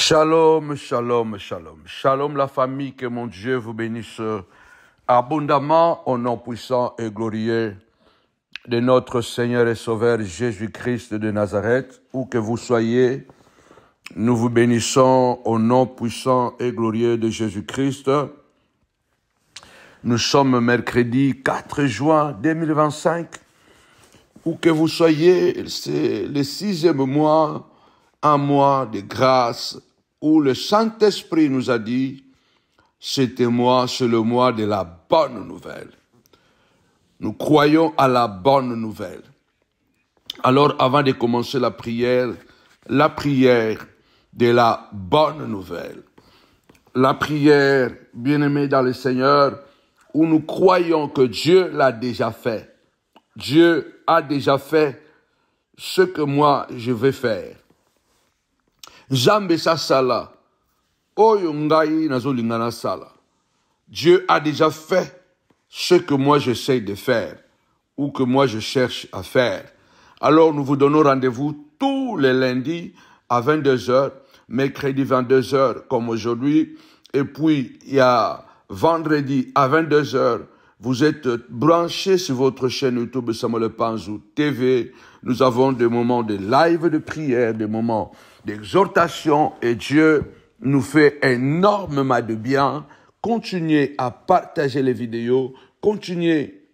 Shalom, shalom, shalom. Shalom la famille, que mon Dieu vous bénisse abondamment au nom puissant et glorieux de notre Seigneur et Sauveur Jésus-Christ de Nazareth. Où que vous soyez, nous vous bénissons au nom puissant et glorieux de Jésus-Christ. Nous sommes mercredi 4 juin 2025. Où que vous soyez, c'est le 6e mois, un mois de grâce, où le Saint-Esprit nous a dit, c'est le mois de la bonne nouvelle. Nous croyons à la bonne nouvelle. Alors, avant de commencer la prière de la bonne nouvelle, la prière, bien-aimée dans le Seigneur, où nous croyons que Dieu l'a déjà fait. Dieu a déjà fait ce que moi je vais faire. Nzambe sasala, oyo ngai nazolingana sala. Dieu a déjà fait ce que moi j'essaie de faire ou que moi je cherche à faire. Alors nous vous donnons rendez-vous tous les lundis à 22h, mercredi 22h comme aujourd'hui, et puis il y a vendredi à 22h, vous êtes branchés sur votre chaîne YouTube Samuel Panzou TV. Nous avons des moments de live de prière, des moments d'exhortation, et Dieu nous fait énormément de bien. Continuez à partager les vidéos, continuez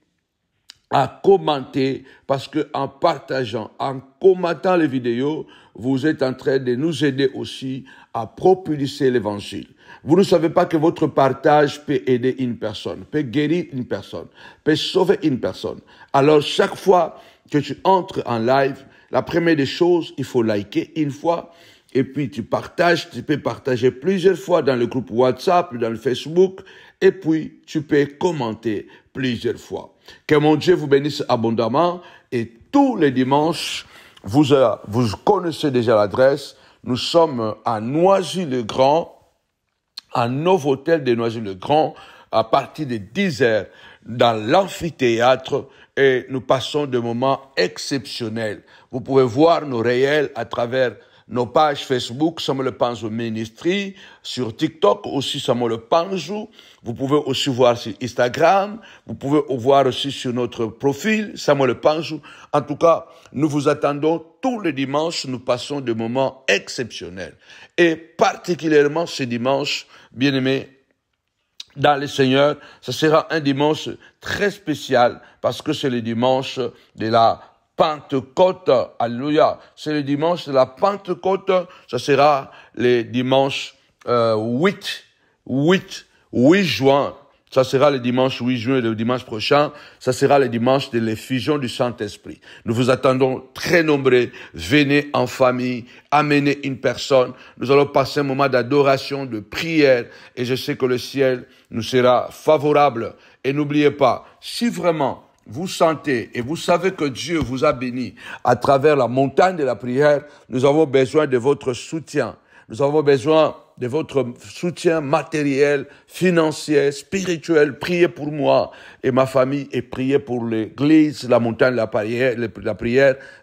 à commenter, parce que en partageant, en commentant les vidéos, vous êtes en train de nous aider aussi à propulser l'évangile. Vous ne savez pas que votre partage peut aider une personne, peut guérir une personne, peut sauver une personne. Alors chaque fois que tu entres en live, la première des choses, il faut liker une fois, et puis tu partages, tu peux partager plusieurs fois dans le groupe WhatsApp, dans le Facebook, et puis tu peux commenter plusieurs fois. Que mon Dieu vous bénisse abondamment, et tous les dimanches, vous connaissez déjà l'adresse, nous sommes à Noisy-le-Grand, à Novotel de Noisy-le-Grand, à partir de 10h, dans l'amphithéâtre, et nous passons des moments exceptionnels. Vous pouvez voir nos réels à travers nos pages Facebook, Samuel Panzou Ministry, sur TikTok aussi Samuel Panzou. Vous pouvez aussi voir sur Instagram, vous pouvez voir aussi sur notre profil Samuel Panzou. En tout cas, nous vous attendons tous les dimanches, nous passons des moments exceptionnels. Et particulièrement ce dimanche, bien-aimés, dans le Seigneur, ce sera un dimanche très spécial parce que c'est le dimanche de la Pentecôte. Alléluia. C'est le dimanche de la Pentecôte. Ce sera le dimanche 8 juin. Ça sera le dimanche 8 juin, le dimanche prochain. Ça sera le dimanche de l'effusion du Saint-Esprit. Nous vous attendons très nombreux. Venez en famille, amenez une personne. Nous allons passer un moment d'adoration, de prière. Et je sais que le ciel nous sera favorable. Et n'oubliez pas, si vraiment vous sentez et vous savez que Dieu vous a béni à travers la montagne de la prière, nous avons besoin de votre soutien. Nous avons besoin de votre soutien matériel, financier, spirituel. Priez pour moi et ma famille et priez pour l'église, la montagne de la prière,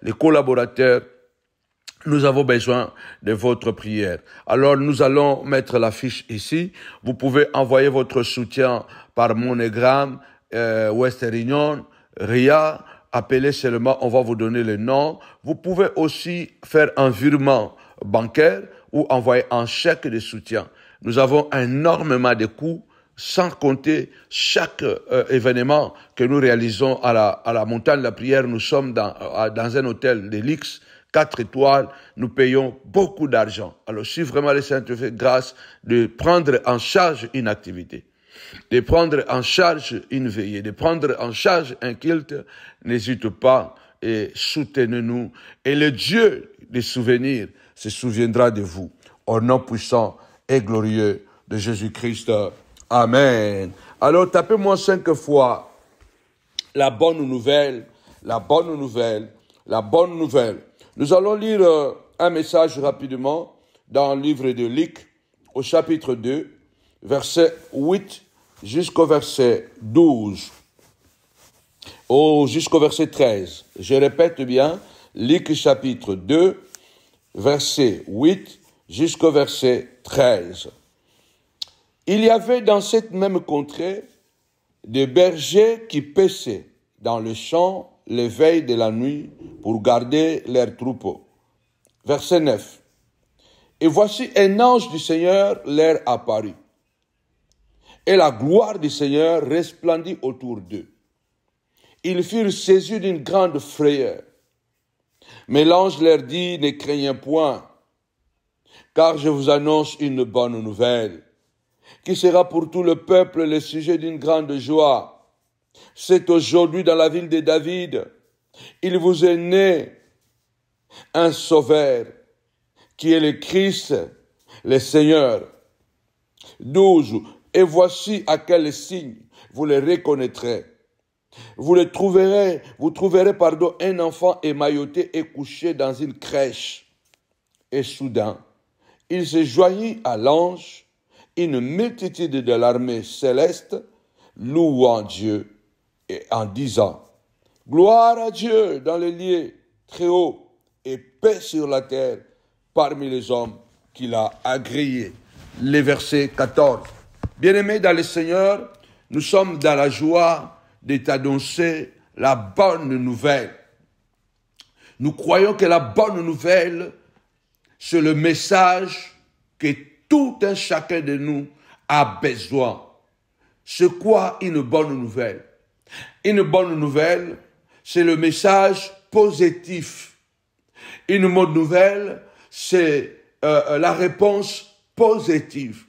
les collaborateurs. Nous avons besoin de votre prière. Alors, nous allons mettre l'affiche ici. Vous pouvez envoyer votre soutien par MoneyGram, Western Union, RIA. Appelez seulement, on va vous donner le nom. Vous pouvez aussi faire un virement bancaire ou envoyer un chèque de soutien. Nous avons énormément de coûts, sans compter chaque événement que nous réalisons à la montagne de la prière. Nous sommes dans un hôtel de luxe, 4 étoiles, nous payons beaucoup d'argent. Alors si vraiment le Seigneur te fait grâce de prendre en charge une activité, de prendre en charge une veillée, de prendre en charge un culte, n'hésite pas et soutenez-nous. Et le Dieu des souvenirs se souviendra de vous. Au nom puissant et glorieux de Jésus-Christ. Amen. Alors tapez-moi 5 fois la bonne nouvelle, la bonne nouvelle, la bonne nouvelle. Nous allons lire un message rapidement dans le livre de Luc au chapitre 2, verset 8 jusqu'au verset 12. Jusqu'au verset 13. Je répète bien, Luc chapitre 2, verset 8 jusqu'au verset 13. Il y avait dans cette même contrée des bergers qui paissaient dans le champ les veilles de la nuit pour garder leurs troupeaux. Verset 9. Et voici un ange du Seigneur leur apparut. Et la gloire du Seigneur resplendit autour d'eux. Ils furent saisis d'une grande frayeur. Mais l'ange leur dit, ne craignez point, car je vous annonce une bonne nouvelle, qui sera pour tout le peuple le sujet d'une grande joie. C'est aujourd'hui dans la ville de David, il vous est né un sauveur, qui est le Christ, le Seigneur. 12. Et voici à quel signe vous le reconnaîtrez. Vous trouverez un enfant émailloté et couché dans une crèche. Et soudain, il se joignit à l'ange, une multitude de l'armée céleste, louant Dieu et en disant, gloire à Dieu dans les lieux très hauts et paix sur la terre parmi les hommes qu'il a agréés. Les versets 14. Bien-aimés dans le Seigneur, nous sommes dans la joie de t'annoncer la bonne nouvelle. Nous croyons que la bonne nouvelle, c'est le message que tout un chacun de nous a besoin. C'est quoi une bonne nouvelle? Une bonne nouvelle, c'est le message positif. Une bonne nouvelle, c'est la réponse positive.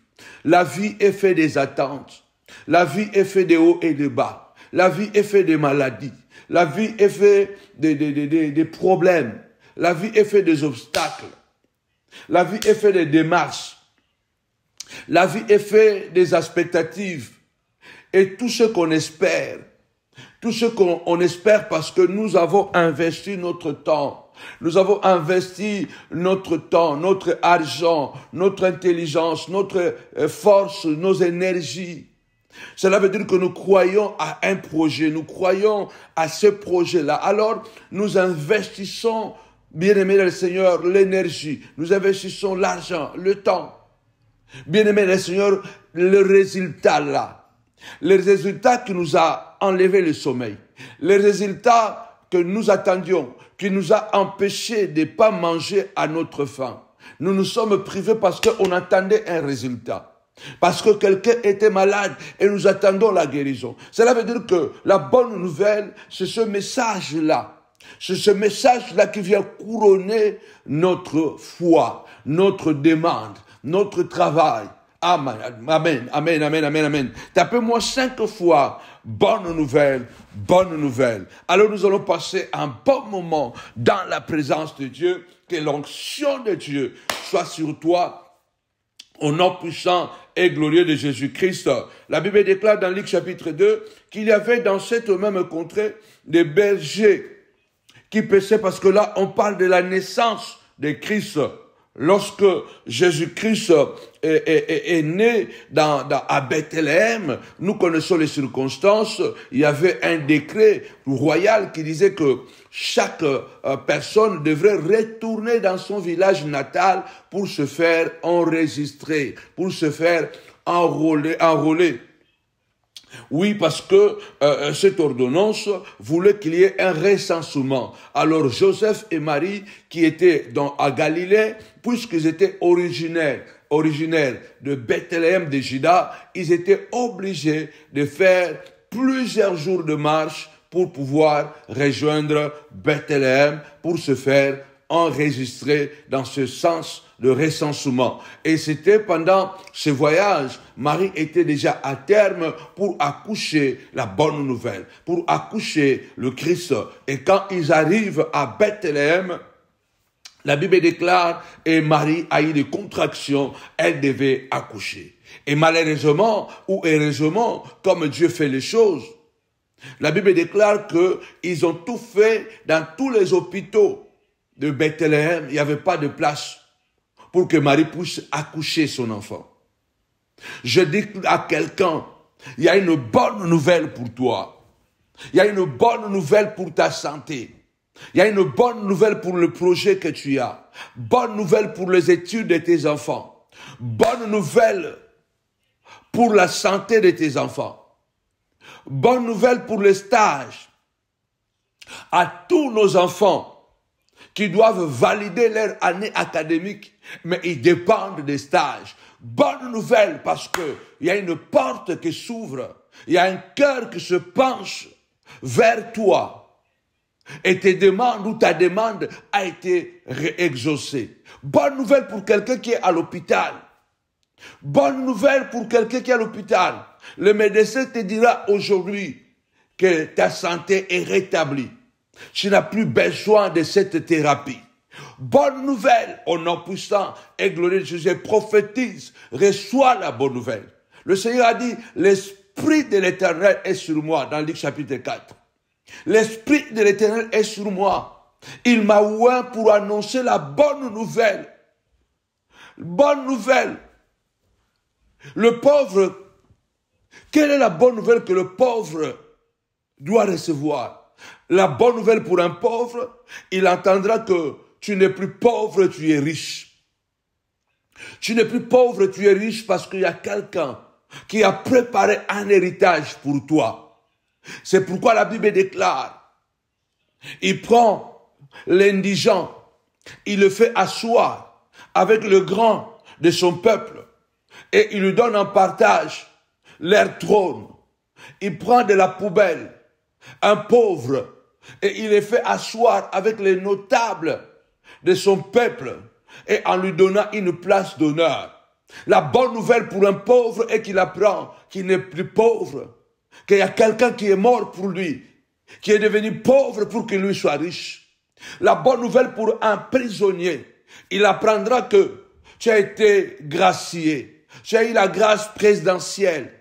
La vie est faite des attentes. La vie est faite des hauts et des bas. La vie est faite des maladies. La vie est faite des problèmes. La vie est faite des obstacles. La vie est faite des démarches. La vie est faite des expectatives. Et tout ce qu'on espère, tout ce qu'on espère parce que nous avons investi notre temps. Nous avons investi notre temps, notre argent, notre intelligence, notre force, nos énergies. Cela veut dire que nous croyons à un projet, nous croyons à ce projet-là. Alors, nous investissons, bien-aimés dans le Seigneur, l'énergie. Nous investissons l'argent, le temps. Bien-aimés dans le Seigneur, le résultat là. Le résultat qui nous a enlevé le sommeil. Le résultat que nous attendions, qui nous a empêchés de ne pas manger à notre faim. Nous nous sommes privés parce qu'on attendait un résultat. Parce que quelqu'un était malade et nous attendons la guérison. Cela veut dire que la bonne nouvelle, c'est ce message-là. C'est ce message-là qui vient couronner notre foi, notre demande, notre travail. Amen, amen, amen, amen, amen, amen. Tapez-moi 5 fois, bonne nouvelle, bonne nouvelle. Alors nous allons passer un bon moment dans la présence de Dieu, que l'onction de Dieu soit sur toi, au nom puissant et glorieux de Jésus-Christ. La Bible déclare dans Luc chapitre 2 qu'il y avait dans cette même contrée des bergers qui paissaient, parce que là on parle de la naissance de Christ. Lorsque Jésus-Christ est né à Bethléem, nous connaissons les circonstances, il y avait un décret royal qui disait que chaque personne devrait retourner dans son village natal pour se faire enregistrer, pour se faire enrôler. Oui, parce que cette ordonnance voulait qu'il y ait un recensement. Alors Joseph et Marie, qui étaient à Galilée, puisqu'ils étaient originaires de Bethléem de Juda, ils étaient obligés de faire plusieurs jours de marche pour pouvoir rejoindre Bethléem, pour se faire enregistrer dans ce sens de recensement. Et c'était pendant ce voyage, Marie était déjà à terme pour accoucher la bonne nouvelle, pour accoucher le Christ. Et quand ils arrivent à Bethléem, la Bible déclare, et Marie a eu des contractions, elle devait accoucher. Et malheureusement, ou heureusement, comme Dieu fait les choses, la Bible déclare qu'ils ont tout fait dans tous les hôpitaux de Bethléem, il n'y avait pas de place pour que Marie puisse accoucher son enfant. Je dis à quelqu'un, il y a une bonne nouvelle pour toi. Il y a une bonne nouvelle pour ta santé. Il y a une bonne nouvelle pour le projet que tu as. Bonne nouvelle pour les études de tes enfants. Bonne nouvelle pour la santé de tes enfants. Bonne nouvelle pour les stages. À tous nos enfants qui doivent valider leur année académique, mais ils dépendent des stages. Bonne nouvelle parce qu'il y a une porte qui s'ouvre, il y a un cœur qui se penche vers toi et tes demandes ou ta demande a été exaucée. Bonne nouvelle pour quelqu'un qui est à l'hôpital. Bonne nouvelle pour quelqu'un qui est à l'hôpital. Le médecin te dira aujourd'hui que ta santé est rétablie. Tu n'as plus besoin de cette thérapie. Bonne nouvelle, au nom puissant et glorieux de Jésus, prophétise, reçois la bonne nouvelle. Le Seigneur a dit, l'Esprit de l'Éternel est sur moi, dans Luc chapitre 4. L'Esprit de l'Éternel est sur moi. Il m'a oint pour annoncer la bonne nouvelle. Bonne nouvelle. Le pauvre, quelle est la bonne nouvelle que le pauvre doit recevoir? La bonne nouvelle pour un pauvre, il entendra que tu n'es plus pauvre, tu es riche. Tu n'es plus pauvre, tu es riche parce qu'il y a quelqu'un qui a préparé un héritage pour toi. C'est pourquoi la Bible déclare, il prend l'indigent, il le fait asseoir avec le grand de son peuple et il lui donne en partage leur trône. Il prend de la poubelle un pauvre et il les fait asseoir avec les notables de son peuple et en lui donnant une place d'honneur. La bonne nouvelle pour un pauvre est qu'il apprend qu'il n'est plus pauvre, qu'il y a quelqu'un qui est mort pour lui, qui est devenu pauvre pour qu'il lui soit riche. La bonne nouvelle pour un prisonnier, il apprendra que tu as été gracié, tu as eu la grâce présidentielle,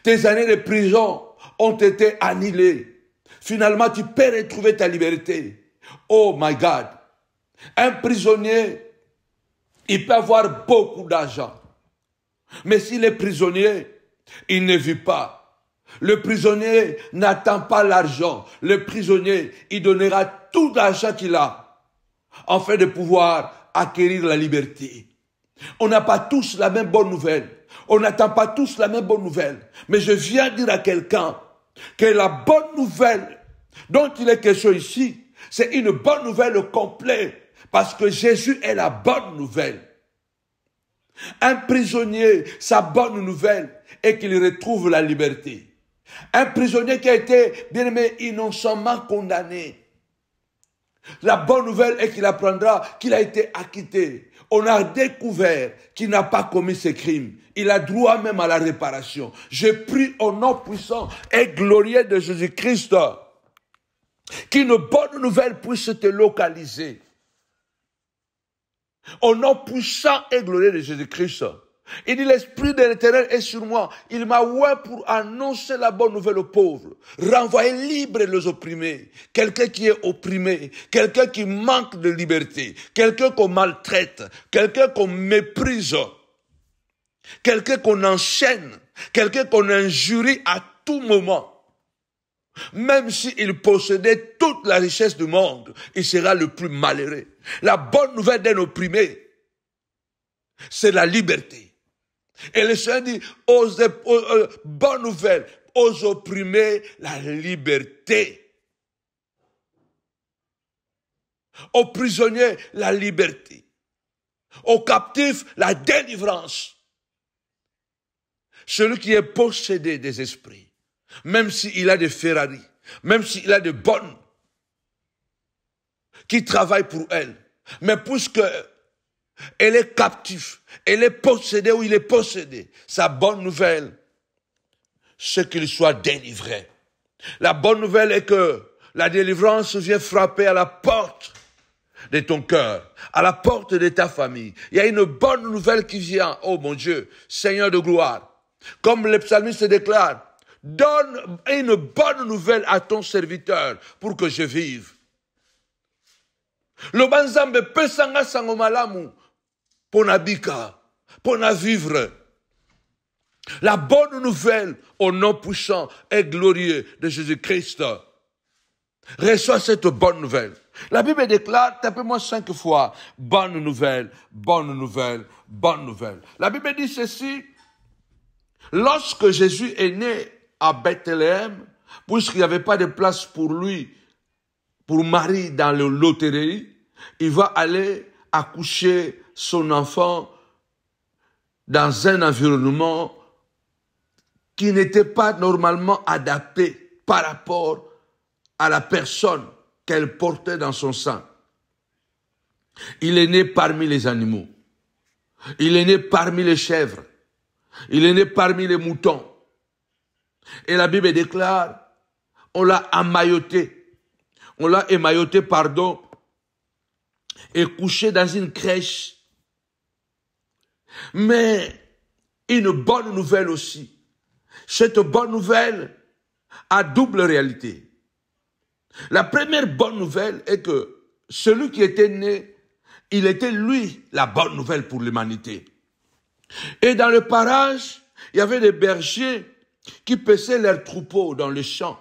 tes années de prison ont été annulées. Finalement, tu peux retrouver ta liberté. Oh my God! Un prisonnier, il peut avoir beaucoup d'argent. Mais s'il est prisonnier, il ne vit pas. Le prisonnier n'attend pas l'argent. Le prisonnier, il donnera tout l'argent qu'il a afin de pouvoir acquérir la liberté. On n'a pas tous la même bonne nouvelle. On n'attend pas tous la même bonne nouvelle. Mais je viens dire à quelqu'un que la bonne nouvelle dont il est question ici, c'est une bonne nouvelle complète. Parce que Jésus est la bonne nouvelle. Un prisonnier, sa bonne nouvelle est qu'il retrouve la liberté. Un prisonnier qui a été, bien aimé, innocemment condamné. La bonne nouvelle est qu'il apprendra qu'il a été acquitté. On a découvert qu'il n'a pas commis ce crime. Il a droit même à la réparation. Je prie au nom puissant et glorieux de Jésus-Christ qu'une bonne nouvelle puisse te localiser. Au nom puissant et glorieux de Jésus-Christ. Il dit, l'Esprit de l'Éternel est sur moi. Il m'a oint pour annoncer la bonne nouvelle aux pauvres. Renvoyer libres les opprimés. Quelqu'un qui est opprimé. Quelqu'un qui manque de liberté. Quelqu'un qu'on maltraite. Quelqu'un qu'on méprise. Quelqu'un qu'on enchaîne. Quelqu'un qu'on injurie à tout moment. Même s'il possédait toute la richesse du monde, il sera le plus malheureux. La bonne nouvelle d'un opprimé, c'est la liberté. Et le Seigneur dit, bonne nouvelle, aux opprimés, la liberté. Aux prisonniers, la liberté. Aux captifs, la délivrance. Celui qui est possédé des esprits, même s'il a des Ferrari, même s'il a des bonnes qui travaillent pour elle, mais puisque elle est captive, elle est possédée ou il est possédé, sa bonne nouvelle, c'est qu'il soit délivré. La bonne nouvelle est que la délivrance vient frapper à la porte de ton cœur, à la porte de ta famille. Il y a une bonne nouvelle qui vient, oh mon Dieu, Seigneur de gloire. Comme le psalmiste déclare, donne une bonne nouvelle à ton serviteur pour que je vive. Le banzambe pesanga sango malamu pona bika, pona vivre. La bonne nouvelle au nom puissant et glorieux de Jésus-Christ. Reçois cette bonne nouvelle. La Bible déclare, tapez-moi 5 fois, bonne nouvelle, bonne nouvelle, bonne nouvelle. La Bible dit ceci, lorsque Jésus est né à Bethléem, puisqu'il n'y avait pas de place pour lui, pour Marie dans le loterie, il va aller accoucher son enfant dans un environnement qui n'était pas normalement adapté par rapport à la personne qu'elle portait dans son sein. Il est né parmi les animaux. Il est né parmi les chèvres. Il est né parmi les moutons. Et la Bible déclare, on l'a émailloté. On l'a émailloté, pardon, et couché dans une crèche. Mais une bonne nouvelle aussi. Cette bonne nouvelle a double réalité. La première bonne nouvelle est que celui qui était né, il était lui la bonne nouvelle pour l'humanité. Et dans le parage, il y avait des bergers qui paissaient leurs troupeaux dans les champs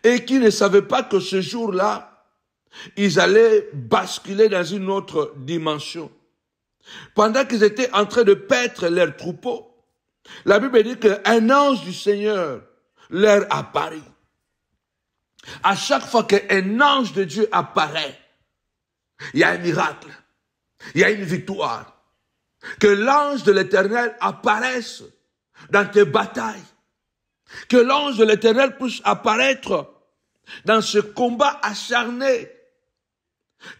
et qui ne savaient pas que ce jour-là, ils allaient basculer dans une autre dimension. Pendant qu'ils étaient en train de paître leurs troupeaux, la Bible dit qu'un ange du Seigneur leur apparut. À chaque fois qu'un ange de Dieu apparaît, il y a un miracle, il y a une victoire. Que l'ange de l'Éternel apparaisse dans tes batailles. Que l'ange de l'Éternel puisse apparaître dans ce combat acharné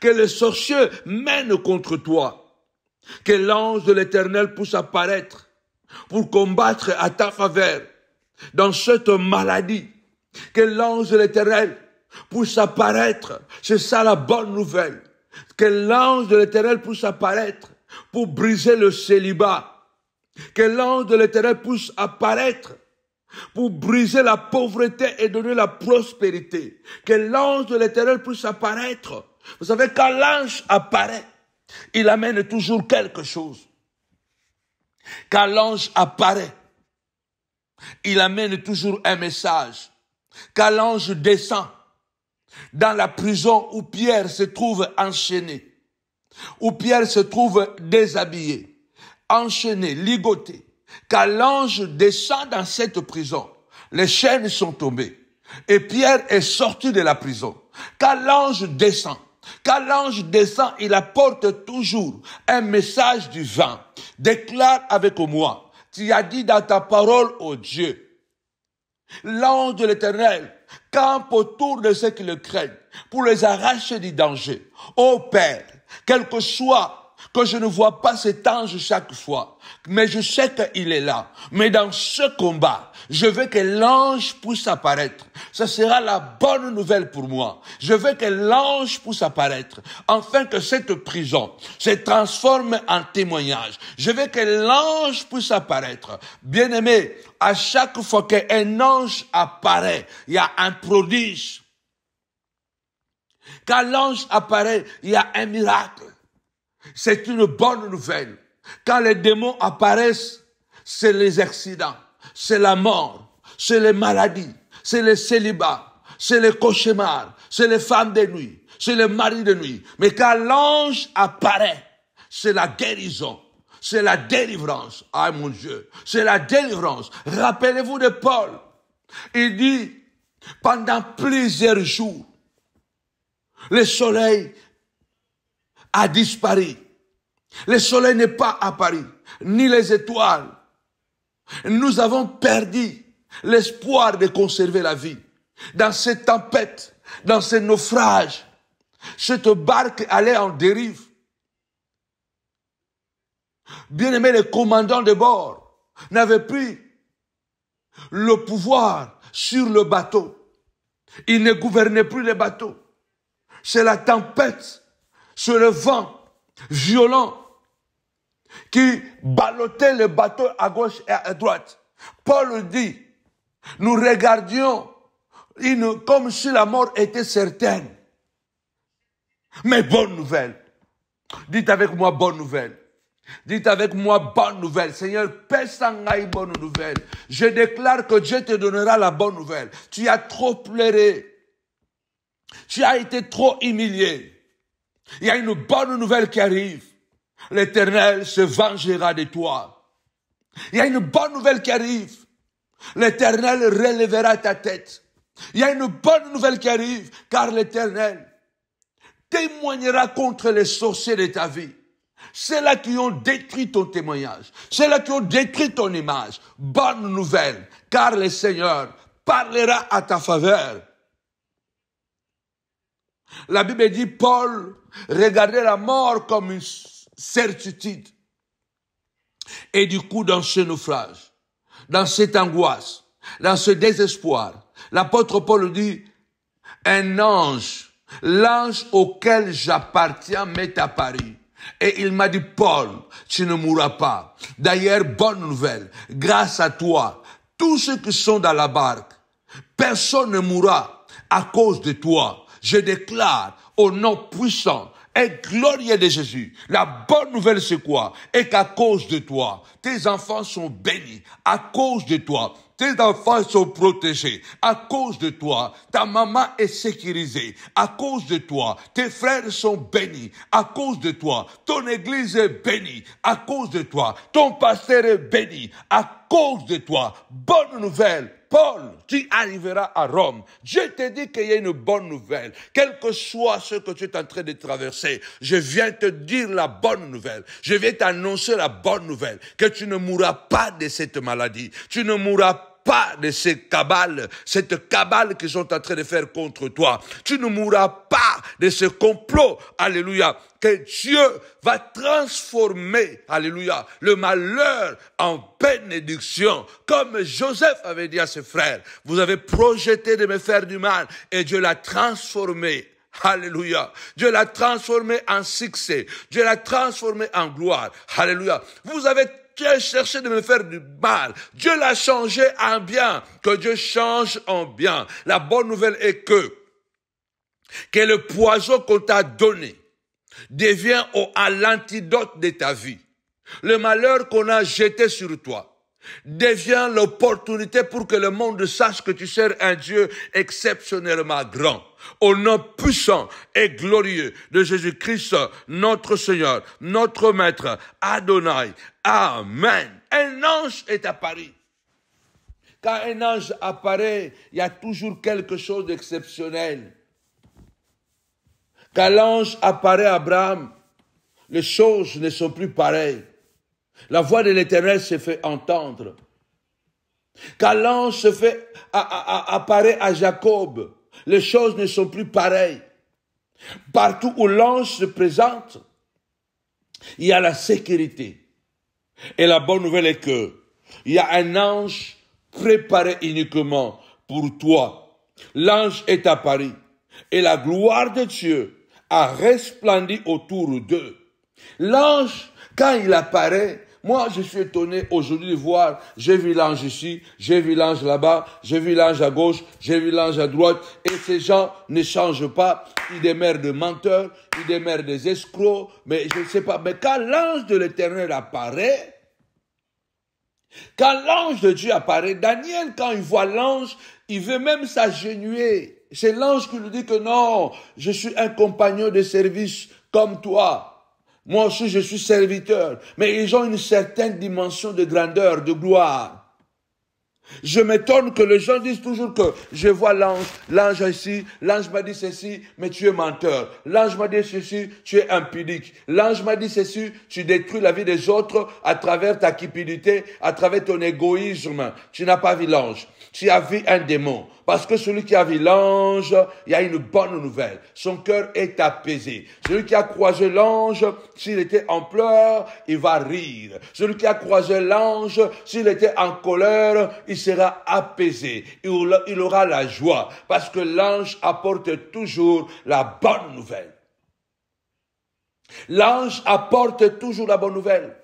que les sorciers mènent contre toi. Que l'ange de l'Éternel puisse apparaître pour combattre à ta faveur dans cette maladie. Que l'ange de l'Éternel puisse apparaître. C'est ça la bonne nouvelle. Que l'ange de l'Éternel puisse apparaître pour briser le célibat. Que l'ange de l'Éternel puisse apparaître pour briser la pauvreté et donner la prospérité. Que l'ange de l'Éternel puisse apparaître. Vous savez, quand l'ange apparaît, il amène toujours quelque chose. Quand l'ange apparaît, il amène toujours un message. Quand l'ange descend dans la prison où Pierre se trouve enchaîné, où Pierre se trouve déshabillé, enchaîné, ligoté, quand l'ange descend dans cette prison, les chaînes sont tombées et Pierre est sorti de la prison. Quand l'ange descend, il apporte toujours un message du vent. Déclare avec moi, tu as dit dans ta parole, ô Dieu, l'ange de l'Éternel campe autour de ceux qui le craignent pour les arracher du danger. Ô Père, quel que soit que je ne vois pas cet ange chaque fois, mais je sais qu'il est là. Mais dans ce combat, je veux que l'ange puisse apparaître. Ce sera la bonne nouvelle pour moi. Je veux que l'ange puisse apparaître, afin que cette prison se transforme en témoignage. Je veux que l'ange puisse apparaître. Bien-aimé, à chaque fois qu'un ange apparaît, il y a un prodige. Quand l'ange apparaît, il y a un miracle. C'est une bonne nouvelle. Quand les démons apparaissent, c'est les accidents, c'est la mort, c'est les maladies, c'est les célibats, c'est les cauchemars, c'est les femmes de nuit, c'est les maris de nuit. Mais quand l'ange apparaît, c'est la guérison, c'est la délivrance. Ah mon Dieu, c'est la délivrance. Rappelez-vous de Paul. Il dit, pendant plusieurs jours, le soleil a disparu. Le soleil n'est pas apparu, ni les étoiles. Nous avons perdu l'espoir de conserver la vie. Dans cette tempête, dans ce naufrage, cette barque allait en dérive. Bien-aimé, le commandant de bord n'avait plus le pouvoir sur le bateau. Il ne gouvernait plus le bateau. C'est la tempête, c'est le vent violent qui ballottait le bateau à gauche et à droite. Paul dit, nous regardions comme si la mort était certaine. Mais bonne nouvelle. Dites avec moi bonne nouvelle. Dites avec moi bonne nouvelle. Seigneur, Pessangaï bonne nouvelle. Je déclare que Dieu te donnera la bonne nouvelle. Tu as trop pleuré. Tu as été trop humilié. Il y a une bonne nouvelle qui arrive. L'Éternel se vengera de toi. Il y a une bonne nouvelle qui arrive. L'Éternel relèvera ta tête. Il y a une bonne nouvelle qui arrive, car l'Éternel témoignera contre les sorciers de ta vie. Ceux-là qui ont détruit ton témoignage, ceux-là qui ont détruit ton image. Bonne nouvelle, car le Seigneur parlera à ta faveur. La Bible dit, Paul regardait la mort comme une certitude. Et du coup, dans ce naufrage, dans cette angoisse, dans ce désespoir, l'apôtre Paul dit, un ange, l'ange auquel j'appartiens m'est apparu. Et il m'a dit, Paul, tu ne mourras pas. D'ailleurs, bonne nouvelle, grâce à toi, tous ceux qui sont dans la barque, personne ne mourra à cause de toi. Je déclare au nom puissant et glorieux de Jésus, la bonne nouvelle c'est quoi? Et qu'à cause de toi, tes enfants sont bénis. À cause de toi, tes enfants sont protégés. À cause de toi, ta maman est sécurisée. À cause de toi, tes frères sont bénis. À cause de toi, ton église est bénie. À cause de toi, ton pasteur est béni. À cause de toi, bonne nouvelle. Paul, tu arriveras à Rome. Dieu te dit qu'il y a une bonne nouvelle. Quel que soit ce que tu es en train de traverser, je viens te dire la bonne nouvelle. Je viens t'annoncer la bonne nouvelle. Que tu ne mourras pas de cette maladie. Tu ne mourras pas de cette cabale qu'ils sont en train de faire contre toi. Tu ne mourras pas de ce complot, alléluia, que Dieu va transformer, alléluia, le malheur en bénédiction. Comme Joseph avait dit à ses frères, vous avez projeté de me faire du mal et Dieu l'a transformé. Alléluia. Dieu l'a transformé en succès. Dieu l'a transformé en gloire. Alléluia. Vous avez cherché de me faire du mal. Dieu l'a changé en bien. Que Dieu change en bien. La bonne nouvelle est que le poison qu'on t'a donné devient à l'antidote de ta vie. Le malheur qu'on a jeté sur toi devient l'opportunité pour que le monde sache que tu sers un Dieu exceptionnellement grand. Au nom puissant et glorieux de Jésus-Christ, notre Seigneur, notre Maître, Adonai. Amen. Un ange est apparu. Quand un ange apparaît, il y a toujours quelque chose d'exceptionnel. Quand l'ange apparaît à Abraham, les choses ne sont plus pareilles. La voix de l'Éternel se fait entendre. Quand l'ange apparaît à Jacob, les choses ne sont plus pareilles. Partout où l'ange se présente, il y a la sécurité. Et la bonne nouvelle est que il y a un ange préparé uniquement pour toi. L'ange est apparu et la gloire de Dieu a resplendi autour d'eux. L'ange, quand il apparaît, moi je suis étonné aujourd'hui de voir, j'ai vu l'ange ici, j'ai vu l'ange là-bas, j'ai vu l'ange à gauche, j'ai vu l'ange à droite, et ces gens ne changent pas, ils demeurent des menteurs, ils demeurent des escrocs, mais je ne sais pas, mais quand l'ange de l'Éternel apparaît, quand l'ange de Dieu apparaît, Daniel, quand il voit l'ange, il veut même s'agenouiller. C'est l'ange qui lui dit que non, je suis un compagnon de service comme toi. Moi aussi, je suis serviteur. Mais ils ont une certaine dimension de grandeur, de gloire. Je m'étonne que les gens disent toujours que je vois l'ange ici, l'ange m'a dit ceci, mais tu es menteur. L'ange m'a dit ceci, tu es impudique. L'ange m'a dit ceci, tu détruis la vie des autres à travers ta cupidité, à travers ton égoïsme. Tu n'as pas vu l'ange. Tu as vu un démon. Parce que celui qui a vu l'ange, il y a une bonne nouvelle. Son cœur est apaisé. Celui qui a croisé l'ange, s'il était en pleurs, il va rire. Celui qui a croisé l'ange, s'il était en colère, il sera apaisé. Il aura la joie. Parce que l'ange apporte toujours la bonne nouvelle. L'ange apporte toujours la bonne nouvelle.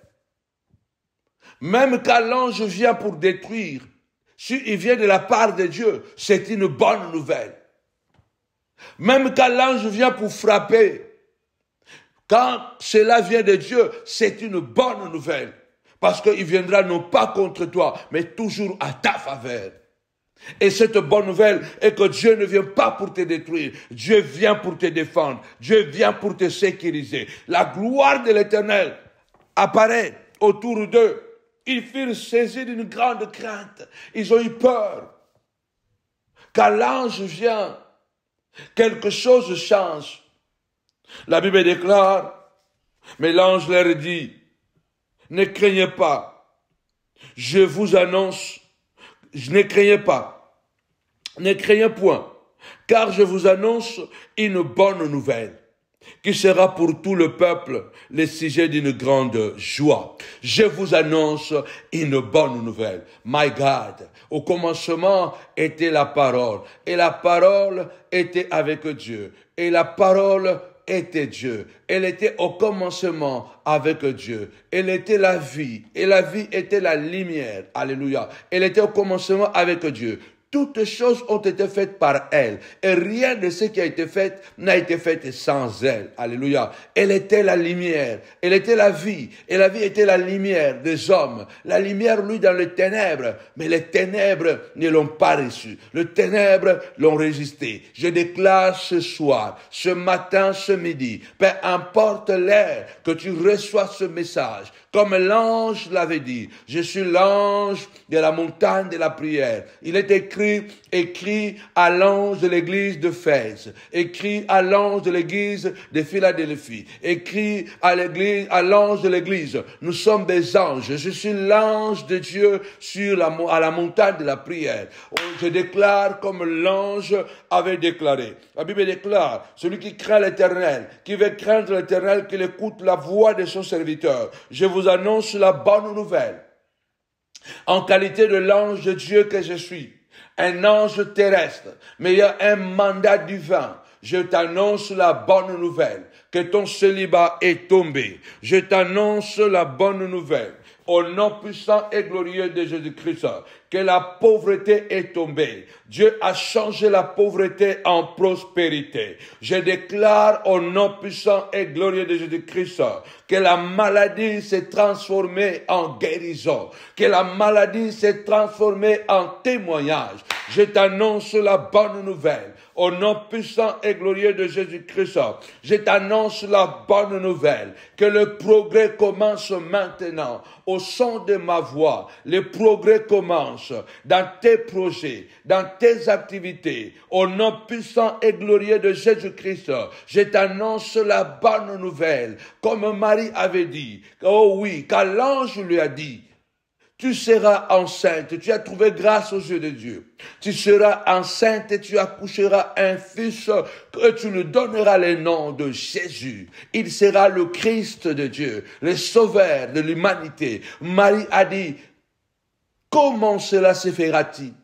Même quand l'ange vient pour détruire, s'il vient de la part de Dieu, c'est une bonne nouvelle. Même quand l'ange vient pour frapper, quand cela vient de Dieu, c'est une bonne nouvelle. Parce qu'il viendra non pas contre toi, mais toujours à ta faveur. Et cette bonne nouvelle est que Dieu ne vient pas pour te détruire. Dieu vient pour te défendre. Dieu vient pour te sécuriser. La gloire de l'Éternel apparaît autour d'eux. Ils furent saisis d'une grande crainte. Ils ont eu peur. Quand l'ange vient, quelque chose change. La Bible déclare, mais l'ange leur dit, ne craignez pas. Je vous annonce, ne craignez pas. Ne craignez point, car je vous annonce une bonne nouvelle, qui sera pour tout le peuple le sujet d'une grande joie. Je vous annonce une bonne nouvelle. My God, au commencement était la parole, et la parole était avec Dieu, et la parole était Dieu. Elle était au commencement avec Dieu. Elle était la vie, et la vie était la lumière. Alléluia. Elle était au commencement avec Dieu. Toutes choses ont été faites par elle. Et rien de ce qui a été fait n'a été fait sans elle. Alléluia. Elle était la lumière. Elle était la vie. Et la vie était la lumière des hommes. La lumière, lui, dans les ténèbres. Mais les ténèbres ne l'ont pas reçu. Les ténèbres l'ont résisté. Je déclare ce soir, ce matin, ce midi, peu importe l'heure que tu reçois ce message, comme l'ange l'avait dit, je suis l'ange de la montagne de la prière. Il est écrit à l'ange de l'église de Fès, écrit à l'ange de l'église de Philadelphie, écrit à l'ange de l'église. Nous sommes des anges. Je suis l'ange de Dieu à la montagne de la prière. Je déclare comme l'ange avait déclaré. La Bible déclare, celui qui craint l'Éternel, qui veut craindre l'Éternel, qu'il écoute la voix de son serviteur. Je vous annonce la bonne nouvelle. En qualité de l'ange de Dieu que je suis, un ange terrestre, mais il y a un mandat divin. Je t'annonce la bonne nouvelle, que ton célibat est tombé. Je t'annonce la bonne nouvelle, au nom puissant et glorieux de Jésus-Christ, que la pauvreté est tombée. Dieu a changé la pauvreté en prospérité. Je déclare au nom puissant et glorieux de Jésus-Christ que la maladie s'est transformée en guérison, que la maladie s'est transformée en témoignage. Je t'annonce la bonne nouvelle. Au nom puissant et glorieux de Jésus-Christ, je t'annonce la bonne nouvelle, que le progrès commence maintenant. Au son de ma voix, le progrès commence dans tes projets, dans tes activités. Au nom puissant et glorieux de Jésus-Christ, je t'annonce la bonne nouvelle. Comme Marie avait dit, oh oui, quand l'ange lui a dit, tu seras enceinte, tu as trouvé grâce aux yeux de Dieu. Tu seras enceinte et tu accoucheras un fils que tu lui donneras le nom de Jésus. Il sera le Christ de Dieu, le sauveur de l'humanité. Marie a dit, comment cela se fera-t-il?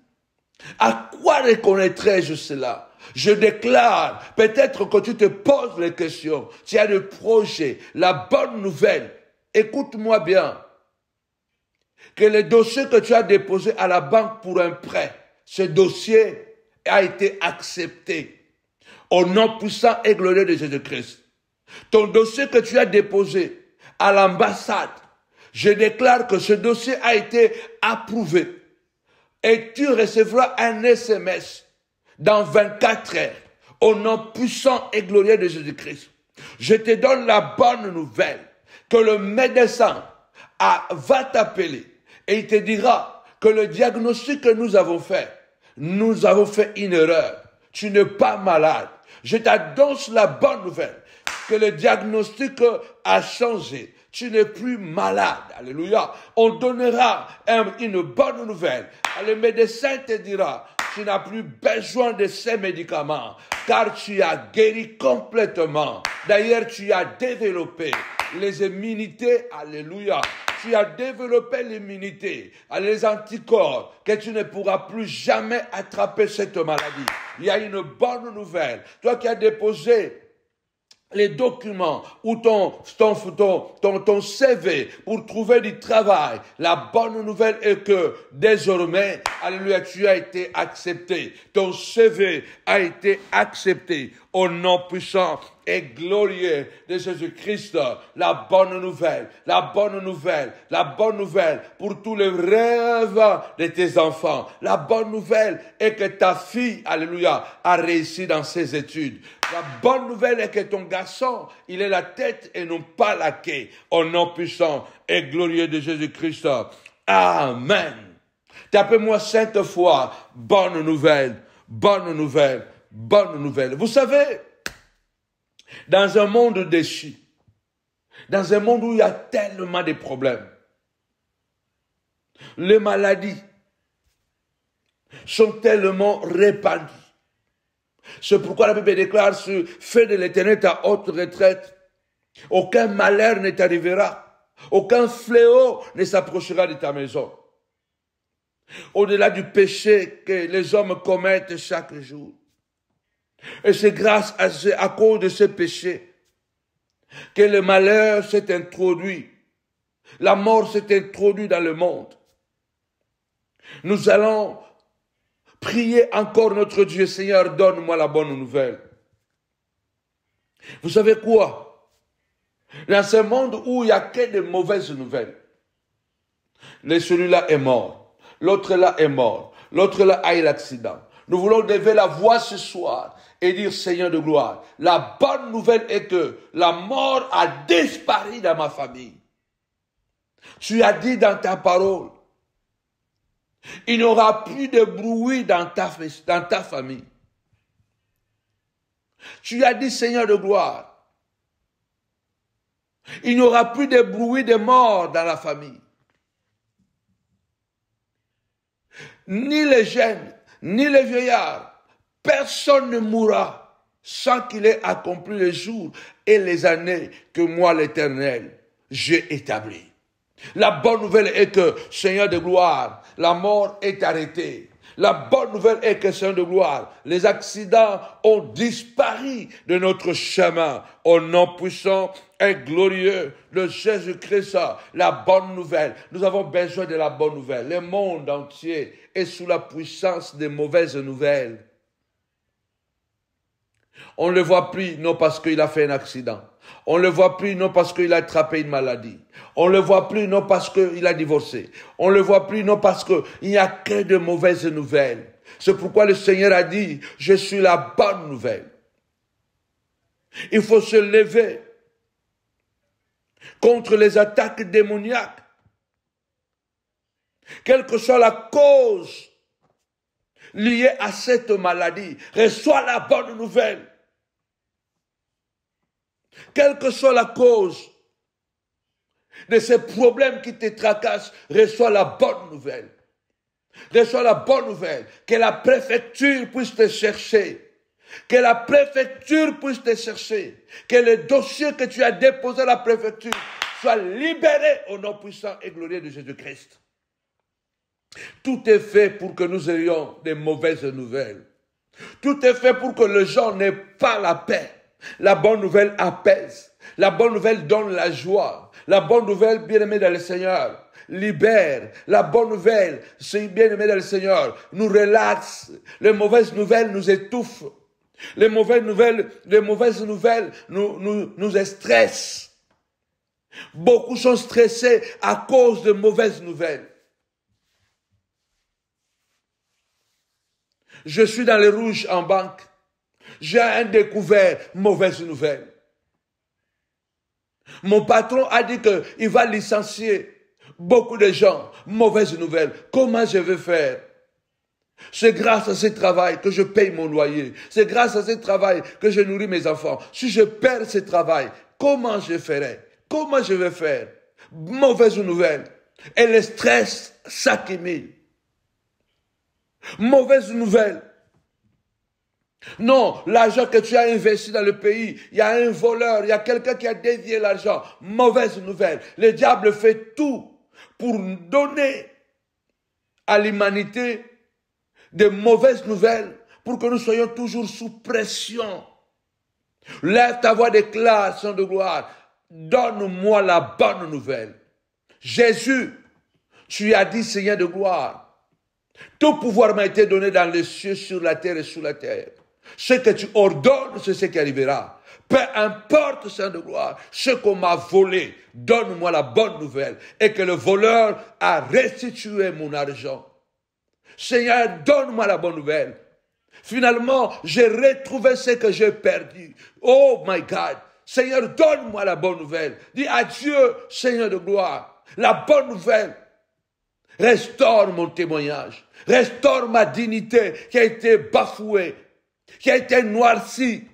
À quoi reconnaîtrai-je cela? Je déclare, peut-être que tu te poses les questions, tu as des projets, la bonne nouvelle. Écoute-moi bien. Que le dossier que tu as déposé à la banque pour un prêt, ce dossier a été accepté au nom puissant et glorieux de Jésus-Christ. Ton dossier que tu as déposé à l'ambassade, je déclare que ce dossier a été approuvé et tu recevras un SMS dans 24 heures au nom puissant et glorieux de Jésus-Christ. Je te donne la bonne nouvelle que le médecin va t'appeler. Et il te dira que le diagnostic que nous avons fait une erreur. Tu n'es pas malade. Je t'annonce la bonne nouvelle, que le diagnostic a changé. Tu n'es plus malade. Alléluia. On donnera une bonne nouvelle. Le médecin te dira, tu n'as plus besoin de ces médicaments, car tu as guéri complètement. D'ailleurs, tu as développé les immunités. Alléluia. Tu as développé l'immunité, les anticorps, que tu ne pourras plus jamais attraper cette maladie. Il y a une bonne nouvelle. Toi qui as déposé les documents ou ton CV pour trouver du travail, la bonne nouvelle est que désormais, alléluia, tu as été accepté. Ton CV a été accepté au nom puissant et glorieux de Jésus-Christ. La bonne nouvelle, la bonne nouvelle, la bonne nouvelle pour tous les rêves de tes enfants. La bonne nouvelle est que ta fille, alléluia, a réussi dans ses études. La bonne nouvelle est que ton garçon, il est la tête et non pas la queue. Au nom puissant et glorieux de Jésus-Christ. Amen. Tapez-moi 5 fois, bonne nouvelle, bonne nouvelle, bonne nouvelle. Vous savez, dans un monde déchu, dans un monde où il y a tellement de problèmes, les maladies sont tellement répandues. C'est pourquoi la Bible déclare, fais de l'Éternel ta haute retraite. Aucun malheur ne t'arrivera. Aucun fléau ne s'approchera de ta maison. Au-delà du péché que les hommes commettent chaque jour. Et c'est grâce à cause de ce péché que le malheur s'est introduit. La mort s'est introduite dans le monde. Nous allons prier encore notre Dieu. Seigneur, donne-moi la bonne nouvelle. Vous savez quoi? Dans ce monde où il n'y a que de mauvaises nouvelles, celui-là est mort, l'autre là est mort, l'autre là a eu l'accident. Nous voulons lever la voix ce soir et dire, Seigneur de gloire, la bonne nouvelle est que la mort a disparu dans ma famille. Tu as dit dans ta parole, il n'y aura plus de bruit dans ta famille. Tu as dit, Seigneur de gloire, il n'y aura plus de bruit de mort dans la famille. Ni les jeunes, ni les vieillards, personne ne mourra sans qu'il ait accompli les jours et les années que moi, l'Éternel, j'ai établis. La bonne nouvelle est que, Seigneur de gloire, la mort est arrêtée. La bonne nouvelle est que, Seigneur de gloire, les accidents ont disparu de notre chemin. Au nom puissant et glorieux de Jésus-Christ, la bonne nouvelle. Nous avons besoin de la bonne nouvelle. Le monde entier est sous la puissance des mauvaises nouvelles. On ne le voit plus, non parce qu'il a fait un accident. On ne le voit plus, non parce qu'il a attrapé une maladie. On ne le voit plus, non parce qu'il a divorcé. On ne le voit plus, non parce qu'il n'y a que de mauvaises nouvelles. C'est pourquoi le Seigneur a dit, je suis la bonne nouvelle. Il faut se lever contre les attaques démoniaques. Quelle que soit la cause liée à cette maladie, reçois la bonne nouvelle. Quelle que soit la cause de ces problèmes qui te tracassent, reçois la bonne nouvelle. Reçois la bonne nouvelle. Que la préfecture puisse te chercher. Que la préfecture puisse te chercher. Que le dossier que tu as déposé à la préfecture soit libéré au nom puissant et glorieux de Jésus-Christ. Tout est fait pour que nous ayons des mauvaises nouvelles. Tout est fait pour que les gens n'aient pas la paix. La bonne nouvelle apaise. La bonne nouvelle donne la joie. La bonne nouvelle, bien-aimé dans le Seigneur, libère. La bonne nouvelle, c'est bien-aimé dans le Seigneur, nous relaxe. Les mauvaises nouvelles nous étouffent. Les mauvaises nouvelles nous stressent. Beaucoup sont stressés à cause de mauvaises nouvelles. Je suis dans les rouges en banque. J'ai un découvert, mauvaise nouvelle. Mon patron a dit qu'il va licencier beaucoup de gens. Mauvaise nouvelle. Comment je vais faire? C'est grâce à ce travail que je paye mon loyer. C'est grâce à ce travail que je nourris mes enfants. Si je perds ce travail, comment je ferai? Comment je vais faire? Mauvaise nouvelle. Et le stress s'accumule. Mauvaise nouvelle. Non, l'argent que tu as investi dans le pays, il y a un voleur, il y a quelqu'un qui a dévié l'argent. Mauvaise nouvelle. Le diable fait tout pour donner à l'humanité de mauvaises nouvelles, pour que nous soyons toujours sous pression. Lève ta voix, déclare, Seigneur de gloire. Donne-moi la bonne nouvelle. Jésus, tu as dit, Seigneur de gloire, tout pouvoir m'a été donné dans les cieux, sur la terre et sous la terre. Ce que tu ordonnes, c'est ce qui arrivera. Peu importe, Seigneur de gloire, ce qu'on m'a volé, donne-moi la bonne nouvelle et que le voleur a restitué mon argent. Seigneur, donne-moi la bonne nouvelle. Finalement, j'ai retrouvé ce que j'ai perdu. Oh my God. Seigneur, donne-moi la bonne nouvelle. Dis à Dieu, Seigneur de gloire, la bonne nouvelle. Restaure mon témoignage. Restaure ma dignité qui a été bafouée, qui a été noircie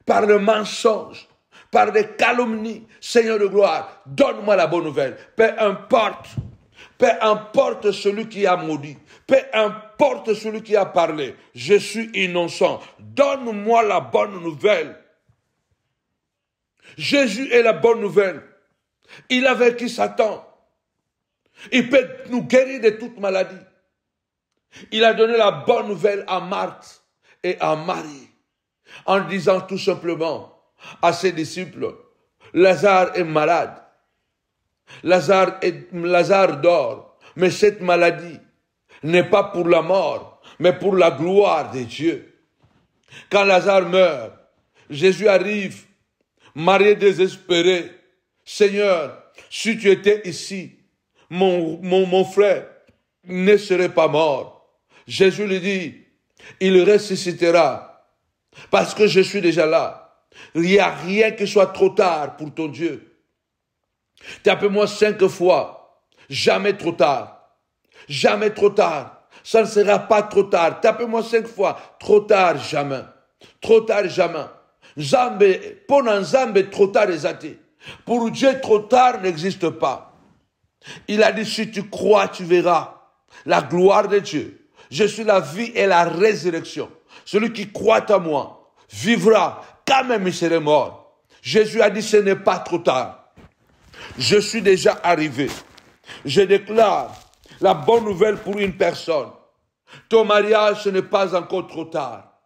par le mensonge, par les calomnies. Seigneur de gloire, donne-moi la bonne nouvelle. Peu importe celui qui a maudit, peu importe celui qui a parlé, je suis innocent. Donne-moi la bonne nouvelle. Jésus est la bonne nouvelle. Il a vaincu Satan. Il peut nous guérir de toute maladie. Il a donné la bonne nouvelle à Marthe et à Marie en disant tout simplement à ses disciples, Lazare est malade. Lazare dort. Mais cette maladie n'est pas pour la mort, mais pour la gloire de Dieu. Quand Lazare meurt, Jésus arrive, Marie désespérée. Seigneur, si tu étais ici, mon frère ne serait pas mort. Jésus lui dit, il ressuscitera parce que je suis déjà là. Il n'y a rien qui soit trop tard pour ton Dieu. Tape-moi 5 fois, jamais trop tard. Jamais trop tard. Ça ne sera pas trop tard. Tape-moi 5 fois, trop tard jamais. Trop tard jamais. Nzambe, pour Nzambe, trop tard ezate. Pour Dieu, trop tard n'existe pas. Il a dit, si tu crois, tu verras la gloire de Dieu. Je suis la vie et la résurrection. Celui qui croit en moi vivra, quand même il serait mort. Jésus a dit, ce n'est pas trop tard. Je suis déjà arrivé. Je déclare la bonne nouvelle pour une personne. Ton mariage, ce n'est pas encore trop tard.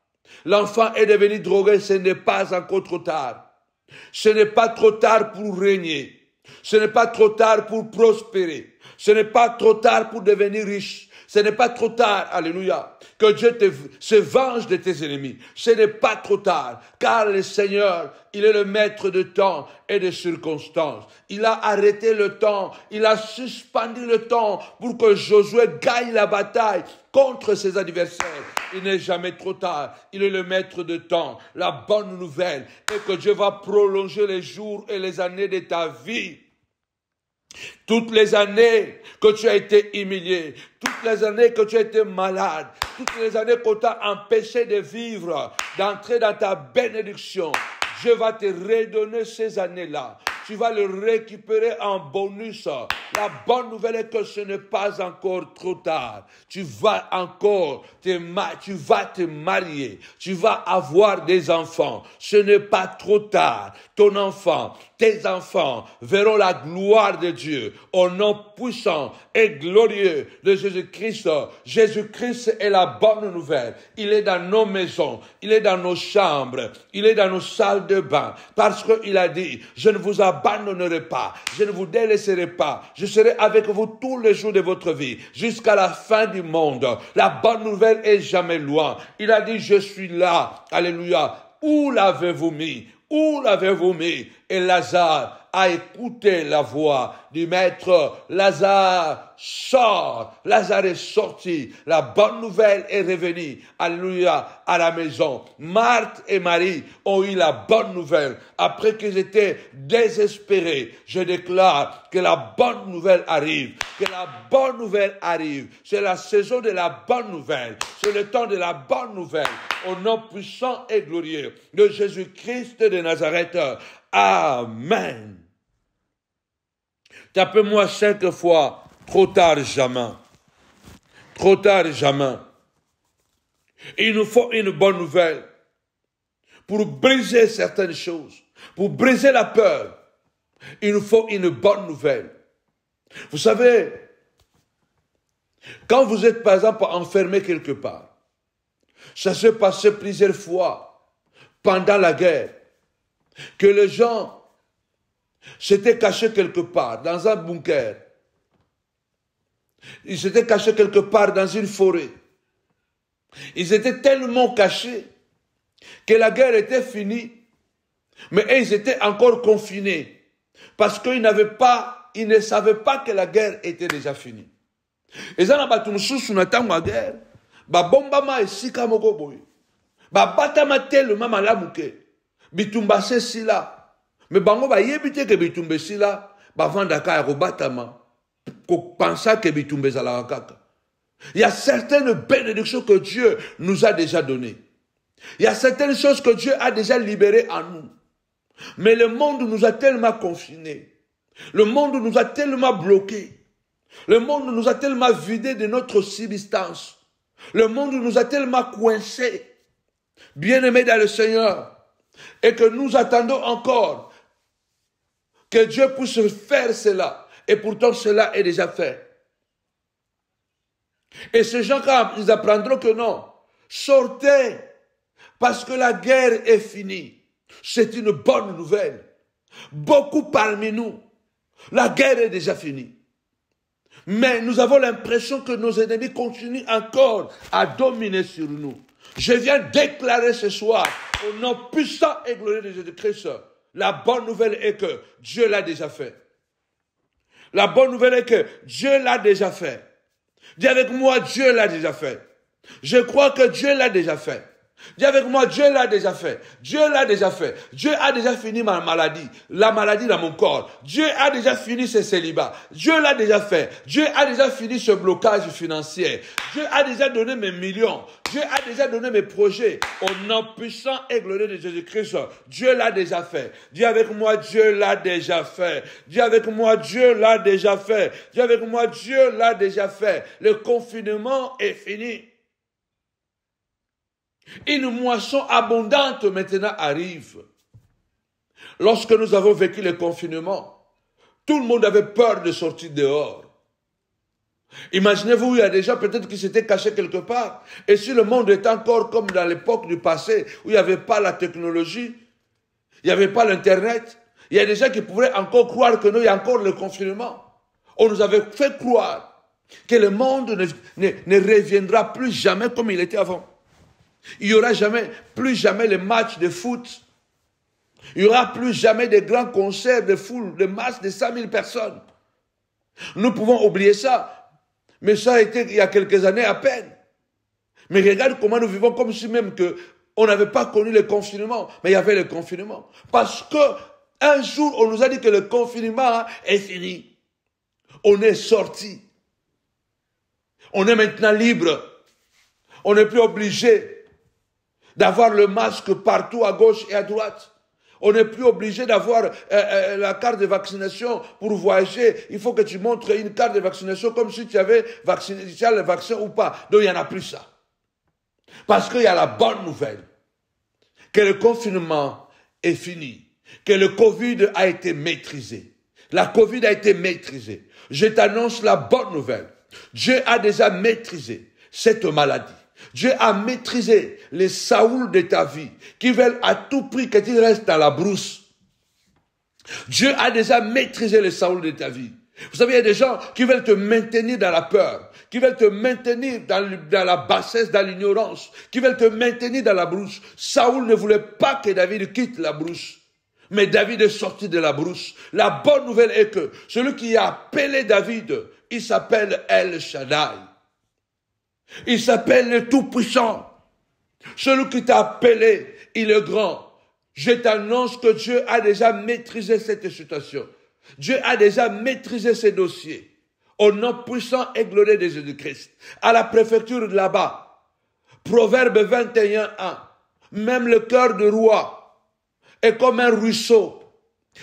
L'enfant est devenu drogué, ce n'est pas encore trop tard. Ce n'est pas trop tard pour régner. Ce n'est pas trop tard pour prospérer. Ce n'est pas trop tard pour devenir riche. Ce n'est pas trop tard, alléluia, que Dieu se venge de tes ennemis. Ce n'est pas trop tard, car le Seigneur, il est le maître de temps et de circonstances. Il a arrêté le temps, il a suspendu le temps pour que Josué gagne la bataille contre ses adversaires. Il n'est jamais trop tard, il est le maître de temps. La bonne nouvelle est que Dieu va prolonger les jours et les années de ta vie. Toutes les années que tu as été humilié, toutes les années que tu as été malade, toutes les années qu'on t'a empêché de vivre, d'entrer dans ta bénédiction, Dieu va te redonner ces années-là. Tu vas le récupérer en bonus. La bonne nouvelle est que ce n'est pas encore trop tard. Tu vas te marier. Tu vas avoir des enfants. Ce n'est pas trop tard. Ton enfant, tes enfants verront la gloire de Dieu au nom puissant et glorieux de Jésus-Christ. Jésus-Christ est la bonne nouvelle. Il est dans nos maisons. Il est dans nos chambres. Il est dans nos salles de bain. Parce qu'il a dit, je ne vous abandonnerai pas. Je ne vous délaisserai pas. Je serai avec vous tous les jours de votre vie, jusqu'à la fin du monde. La bonne nouvelle est jamais loin. Il a dit, je suis là. Alléluia. Où l'avez-vous mis? Où l'avez-vous mis? Et Lazare a écouté la voix du maître. Lazare sort. Lazare est sorti. La bonne nouvelle est revenue. Alléluia, à la maison. Marthe et Marie ont eu la bonne nouvelle. Après qu'ils étaient désespérés, je déclare que la bonne nouvelle arrive. Que la bonne nouvelle arrive. C'est la saison de la bonne nouvelle. C'est le temps de la bonne nouvelle. Au nom puissant et glorieux de Jésus-Christ de Nazareth. Amen. Tapez-moi 5 fois, trop tard jamais. Trop tard jamais. Il nous faut une bonne nouvelle pour briser certaines choses, pour briser la peur. Il nous faut une bonne nouvelle. Vous savez, quand vous êtes par exemple enfermé quelque part, ça s'est passé plusieurs fois pendant la guerre. que les gens s'étaient cachés quelque part, dans un bunker. Ils s'étaient cachés quelque part dans une forêt. Ils étaient tellement cachés que la guerre était finie, mais ils étaient encore confinés parce qu'ils ils ne savaient pas que la guerre était déjà finie. Et ça n'a pas tout la guerre. Bombama esika moko boy. Batama tellement malamuke. Bitumba se sila. Mais bango ba yebite ke bitumbe sila, ba vandaka robatama. Ko pensa que bitumbe zala kaka. Il y a certaines bénédictions que Dieu nous a déjà données. Il y a certaines choses que Dieu a déjà libérées en nous. Mais le monde nous a tellement confinés. Le monde nous a tellement bloqués. Le monde nous a tellement vidés de notre substance. Le monde nous a tellement coincés. Bien-aimés dans le Seigneur. Et que nous attendons encore que Dieu puisse faire cela. Et pourtant cela est déjà fait. Et ces gens, quand ils apprendront que non, sortez, parce que la guerre est finie. C'est une bonne nouvelle. Beaucoup parmi nous, la guerre est déjà finie. Mais nous avons l'impression que nos ennemis continuent encore à dominer sur nous. Je viens déclarer ce soir, au nom puissant et glorieux de Jésus-Christ, la bonne nouvelle est que Dieu l'a déjà fait. La bonne nouvelle est que Dieu l'a déjà fait. Dis avec moi, Dieu l'a déjà fait. Je crois que Dieu l'a déjà fait. Dis avec moi, Dieu l'a déjà fait. Dieu l'a déjà fait. Dieu a déjà fini ma maladie. La maladie dans mon corps. Dieu a déjà fini ce célibat. Dieu l'a déjà fait. Dieu a déjà fini ce blocage financier. Dieu a déjà donné mes millions. Dieu a déjà donné mes projets. Au nom puissant et glorieux de Jésus-Christ. Dieu l'a déjà fait. Dis avec moi, Dieu l'a déjà fait. Dis avec moi, Dieu l'a déjà fait. Dis avec moi, Dieu l'a déjà fait. Le confinement est fini. Une moisson abondante maintenant arrive. Lorsque nous avons vécu le confinement, tout le monde avait peur de sortir dehors. Imaginez-vous, il y a des gens peut-être qui s'étaient cachés quelque part. Et si le monde est encore comme dans l'époque du passé, où il n'y avait pas la technologie, il n'y avait pas l'Internet, il y a des gens qui pourraient encore croire que nous, il y a encore le confinement. On nous avait fait croire que le monde ne reviendra plus jamais comme il était avant. Il n'y aura plus jamais les matchs de foot. Il n'y aura plus jamais de grands concerts de foule, de masse de 100 000 personnes. Nous pouvons oublier ça. Mais ça a été il y a quelques années à peine. Mais regarde comment nous vivons comme si même on n'avait pas connu le confinement. Mais il y avait le confinement. Parce que un jour, on nous a dit que le confinement est fini. On est sorti. On est maintenant libre. On n'est plus obligé d'avoir le masque partout à gauche et à droite. On n'est plus obligé d'avoir la carte de vaccination pour voyager. Il faut que tu montres une carte de vaccination comme si tu avais le vaccin ou pas. Donc il n'y en a plus ça. Parce qu'il y a la bonne nouvelle. Que le confinement est fini. Que le Covid a été maîtrisé. La Covid a été maîtrisée. Je t'annonce la bonne nouvelle. Dieu a déjà maîtrisé cette maladie. Dieu a maîtrisé les Saoul de ta vie qui veulent à tout prix que tu restes dans la brousse. Dieu a déjà maîtrisé les Saoul de ta vie. Vous savez, il y a des gens qui veulent te maintenir dans la peur, qui veulent te maintenir dans la bassesse, dans l'ignorance, qui veulent te maintenir dans la brousse. Saoul ne voulait pas que David quitte la brousse. Mais David est sorti de la brousse. La bonne nouvelle est que celui qui a appelé David, il s'appelle El Shaddai. Il s'appelle le Tout-Puissant. Celui qui t'a appelé, il est grand. Je t'annonce que Dieu a déjà maîtrisé cette situation. Dieu a déjà maîtrisé ces dossiers. Au nom puissant et glorieux de Jésus-Christ. À la préfecture de là-bas. Proverbe 21, 1. Même le cœur du roi est comme un ruisseau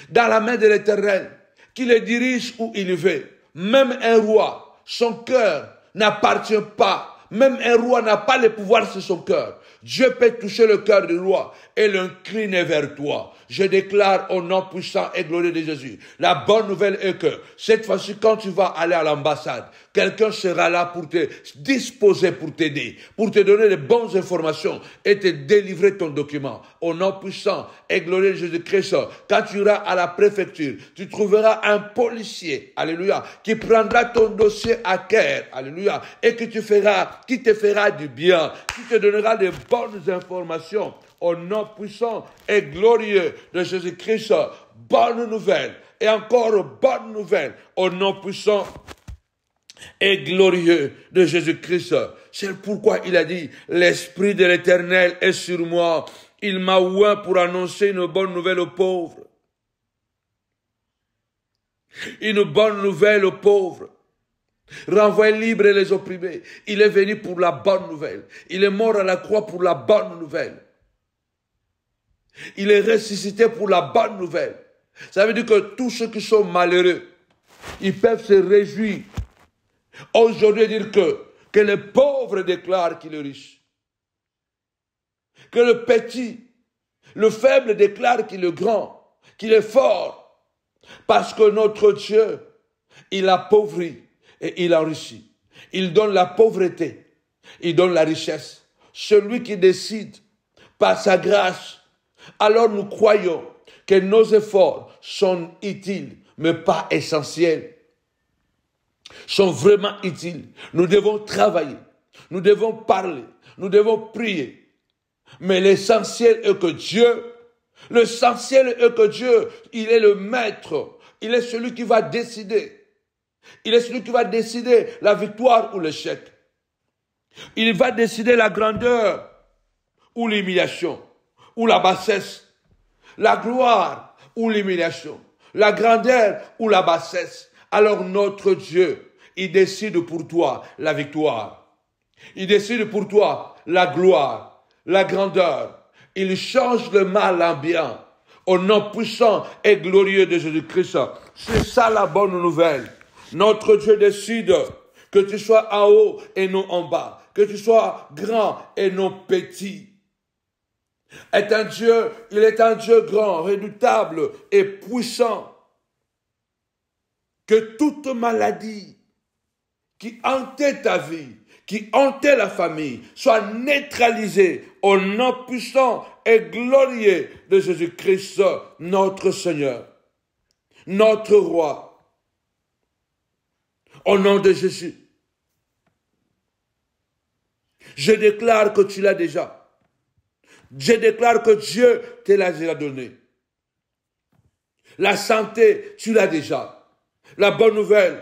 dans la main de l'Éternel qui le dirige où il veut. Même un roi, son cœur n'appartient pas. Même un roi n'a pas le pouvoir sur son cœur. Dieu peut toucher le cœur du roi et l'incliner vers toi. Je déclare au nom puissant et glorieux de Jésus. La bonne nouvelle est que cette fois-ci, quand tu vas aller à l'ambassade, quelqu'un sera là pour te disposer, pour t'aider, pour te donner les bonnes informations et te délivrer ton document. Au nom puissant et glorieux de Jésus-Christ, quand tu iras à la préfecture, tu trouveras un policier, alléluia, qui prendra ton dossier à cœur, alléluia, et qui te fera du bien, qui te donnera de bonnes informations. Au nom puissant et glorieux de Jésus-Christ, bonne nouvelle, et encore bonne nouvelle, au nom puissant et glorieux de Jésus-Christ. C'est pourquoi il a dit, l'Esprit de l'Éternel est sur moi, il m'a oint pour annoncer une bonne nouvelle aux pauvres. Une bonne nouvelle aux pauvres. Renvoyer libre les opprimés. Il est venu pour la bonne nouvelle. Il est mort à la croix pour la bonne nouvelle. Il est ressuscité pour la bonne nouvelle. Ça veut dire que tous ceux qui sont malheureux, ils peuvent se réjouir. Aujourd'hui, dire que le pauvre déclare qu'il est riche. Que le petit, le faible déclare qu'il est grand, qu'il est fort. Parce que notre Dieu, il appauvrit et il enrichit. Il donne la pauvreté, il donne la richesse. Celui qui décide par sa grâce, alors nous croyons que nos efforts sont utiles, mais pas essentiels. Sont vraiment utiles. Nous devons travailler, nous devons parler, nous devons prier. Mais l'essentiel est que Dieu, il est le maître, il est celui qui va décider. Il est celui qui va décider la victoire ou l'échec. Il va décider la grandeur ou l'humiliation, ou la bassesse, la gloire ou l'humiliation, la grandeur ou la bassesse. Alors notre Dieu, il décide pour toi la victoire. Il décide pour toi la gloire, la grandeur. Il change le mal en bien. Au nom puissant et glorieux de Jésus-Christ. C'est ça la bonne nouvelle. Notre Dieu décide que tu sois en haut et non en bas. Que tu sois grand et non petit. Il est un Dieu grand, redoutable et puissant. Que toute maladie qui hantait ta vie, qui hantait la famille, soit neutralisée au nom puissant et glorieux de Jésus-Christ, notre Seigneur, notre Roi. Au nom de Jésus, je déclare que tu l'as déjà. Je déclare que Dieu te l'a déjà donné. La santé, tu l'as déjà. La bonne nouvelle,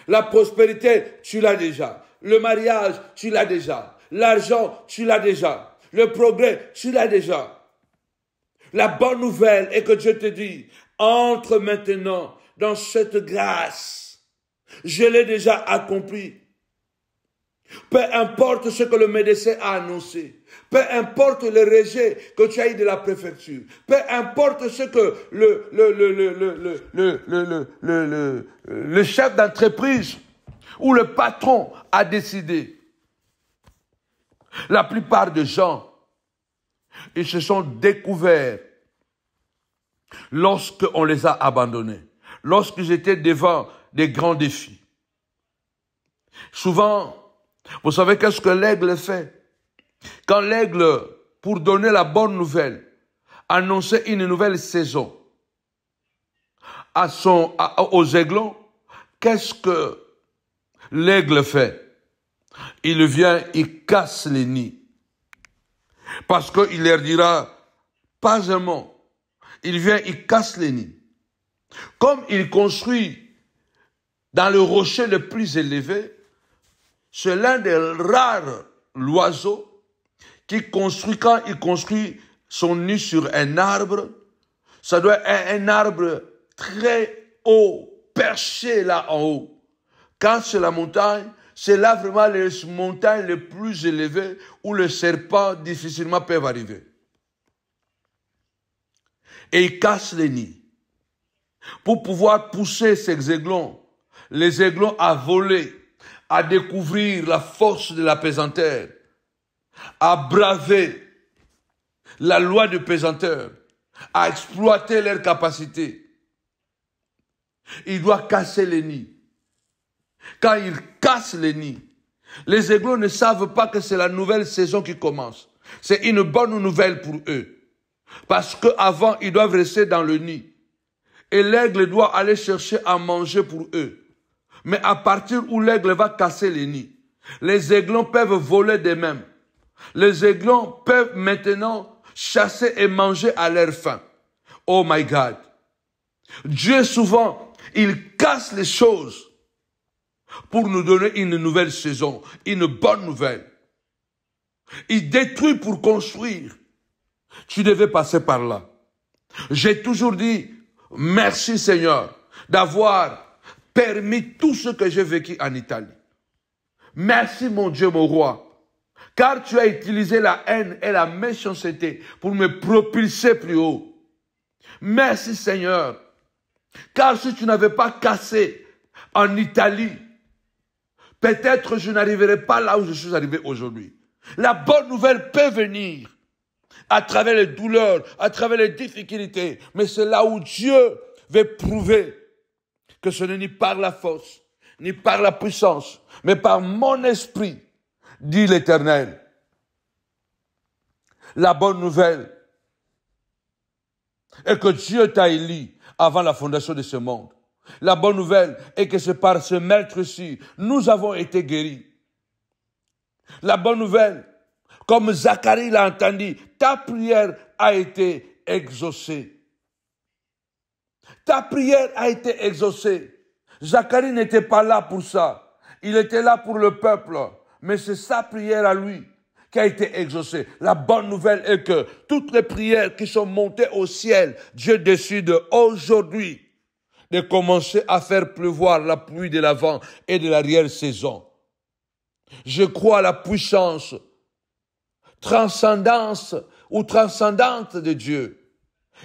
la prospérité, tu l'as déjà. Le mariage, tu l'as déjà. L'argent, tu l'as déjà. Le progrès, tu l'as déjà. La bonne nouvelle est que Dieu te dit, entre maintenant dans cette grâce. Je l'ai déjà accompli. Peu importe ce que le médecin a annoncé, peu importe le rejet que tu as eu de la préfecture, peu importe ce que le chef d'entreprise ou le patron a décidé. La plupart des gens, ils se sont découverts lorsqu'on les a abandonnés, lorsqu'ils étaient devant des grands défis. Souvent, vous savez qu'est-ce que l'aigle fait? Quand l'aigle, pour donner la bonne nouvelle, annonçait une nouvelle saison aux aiglons, qu'est-ce que l'aigle fait? Il vient, il casse les nids. Parce qu'il leur dira, pas un mot. Il vient, il casse les nids. Comme il construit dans le rocher le plus élevé, c'est l'un des rares oiseaux qui construit, quand il construit son nid sur un arbre, ça doit être un arbre très haut, perché là en haut. Quand c'est la montagne, c'est là vraiment les montagnes les plus élevées où les serpents difficilement peuvent arriver. Et il casse les nids. Pour pouvoir pousser ces aiglons, les aiglons à voler, à découvrir la force de la pesanteur, à braver la loi du pesanteur, à exploiter leurs capacités. Il doit casser les nids. Quand il casse les nids, les aiglots ne savent pas que c'est la nouvelle saison qui commence. C'est une bonne nouvelle pour eux. Parce qu'avant, ils doivent rester dans le nid. Et l'aigle doit aller chercher à manger pour eux. Mais à partir où l'aigle va casser les nids, les aiglons peuvent voler d'eux-mêmes. Les aiglons peuvent maintenant chasser et manger à leur faim. Oh my God. Dieu souvent, il casse les choses pour nous donner une nouvelle saison, une bonne nouvelle. Il détruit pour construire. Tu devais passer par là. J'ai toujours dit, merci Seigneur d'avoir permis tout ce que j'ai vécu en Italie. Merci mon Dieu, mon roi, car tu as utilisé la haine et la méchanceté pour me propulser plus haut. Merci Seigneur, car si tu n'avais pas cassé en Italie, peut-être je n'arriverais pas là où je suis arrivé aujourd'hui. La bonne nouvelle peut venir à travers les douleurs, à travers les difficultés, mais c'est là où Dieu veut prouver que ce n'est ni par la force, ni par la puissance, mais par mon esprit, dit l'Éternel. La bonne nouvelle est que Dieu t'a élu avant la fondation de ce monde. La bonne nouvelle est que c'est par ce maître-ci, nous avons été guéris. La bonne nouvelle, comme Zacharie l'a entendu, ta prière a été exaucée. Ta prière a été exaucée. Zacharie n'était pas là pour ça. Il était là pour le peuple. Mais c'est sa prière à lui qui a été exaucée. La bonne nouvelle est que toutes les prières qui sont montées au ciel, Dieu décide aujourd'hui de commencer à faire pleuvoir la pluie de l'avant et de l'arrière-saison. Je crois à la puissance, transcendance ou transcendante de Dieu.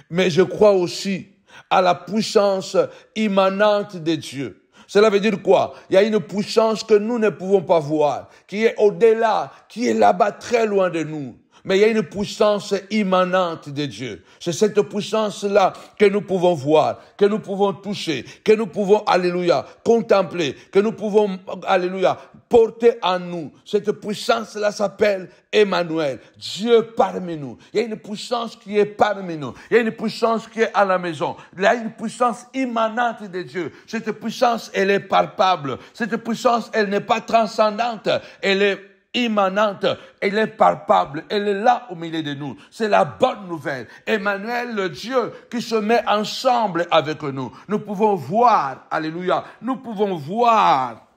Mais je crois aussi à la puissance immanente de Dieu. Cela veut dire quoi? Il y a une puissance que nous ne pouvons pas voir, qui est au-delà, qui est là-bas très loin de nous. Mais il y a une puissance immanente de Dieu. C'est cette puissance-là que nous pouvons voir, que nous pouvons toucher, que nous pouvons, alléluia, contempler, que nous pouvons, alléluia, porter en nous. Cette puissance-là s'appelle Emmanuel, Dieu parmi nous. Il y a une puissance qui est parmi nous. Il y a une puissance qui est à la maison. Il y a une puissance immanente de Dieu. Cette puissance, elle est palpable. Cette puissance, elle n'est pas transcendante. Elle est immanente, elle est palpable, elle est là au milieu de nous. C'est la bonne nouvelle. Emmanuel, le Dieu qui se met ensemble avec nous. Nous pouvons voir, alléluia, nous pouvons voir,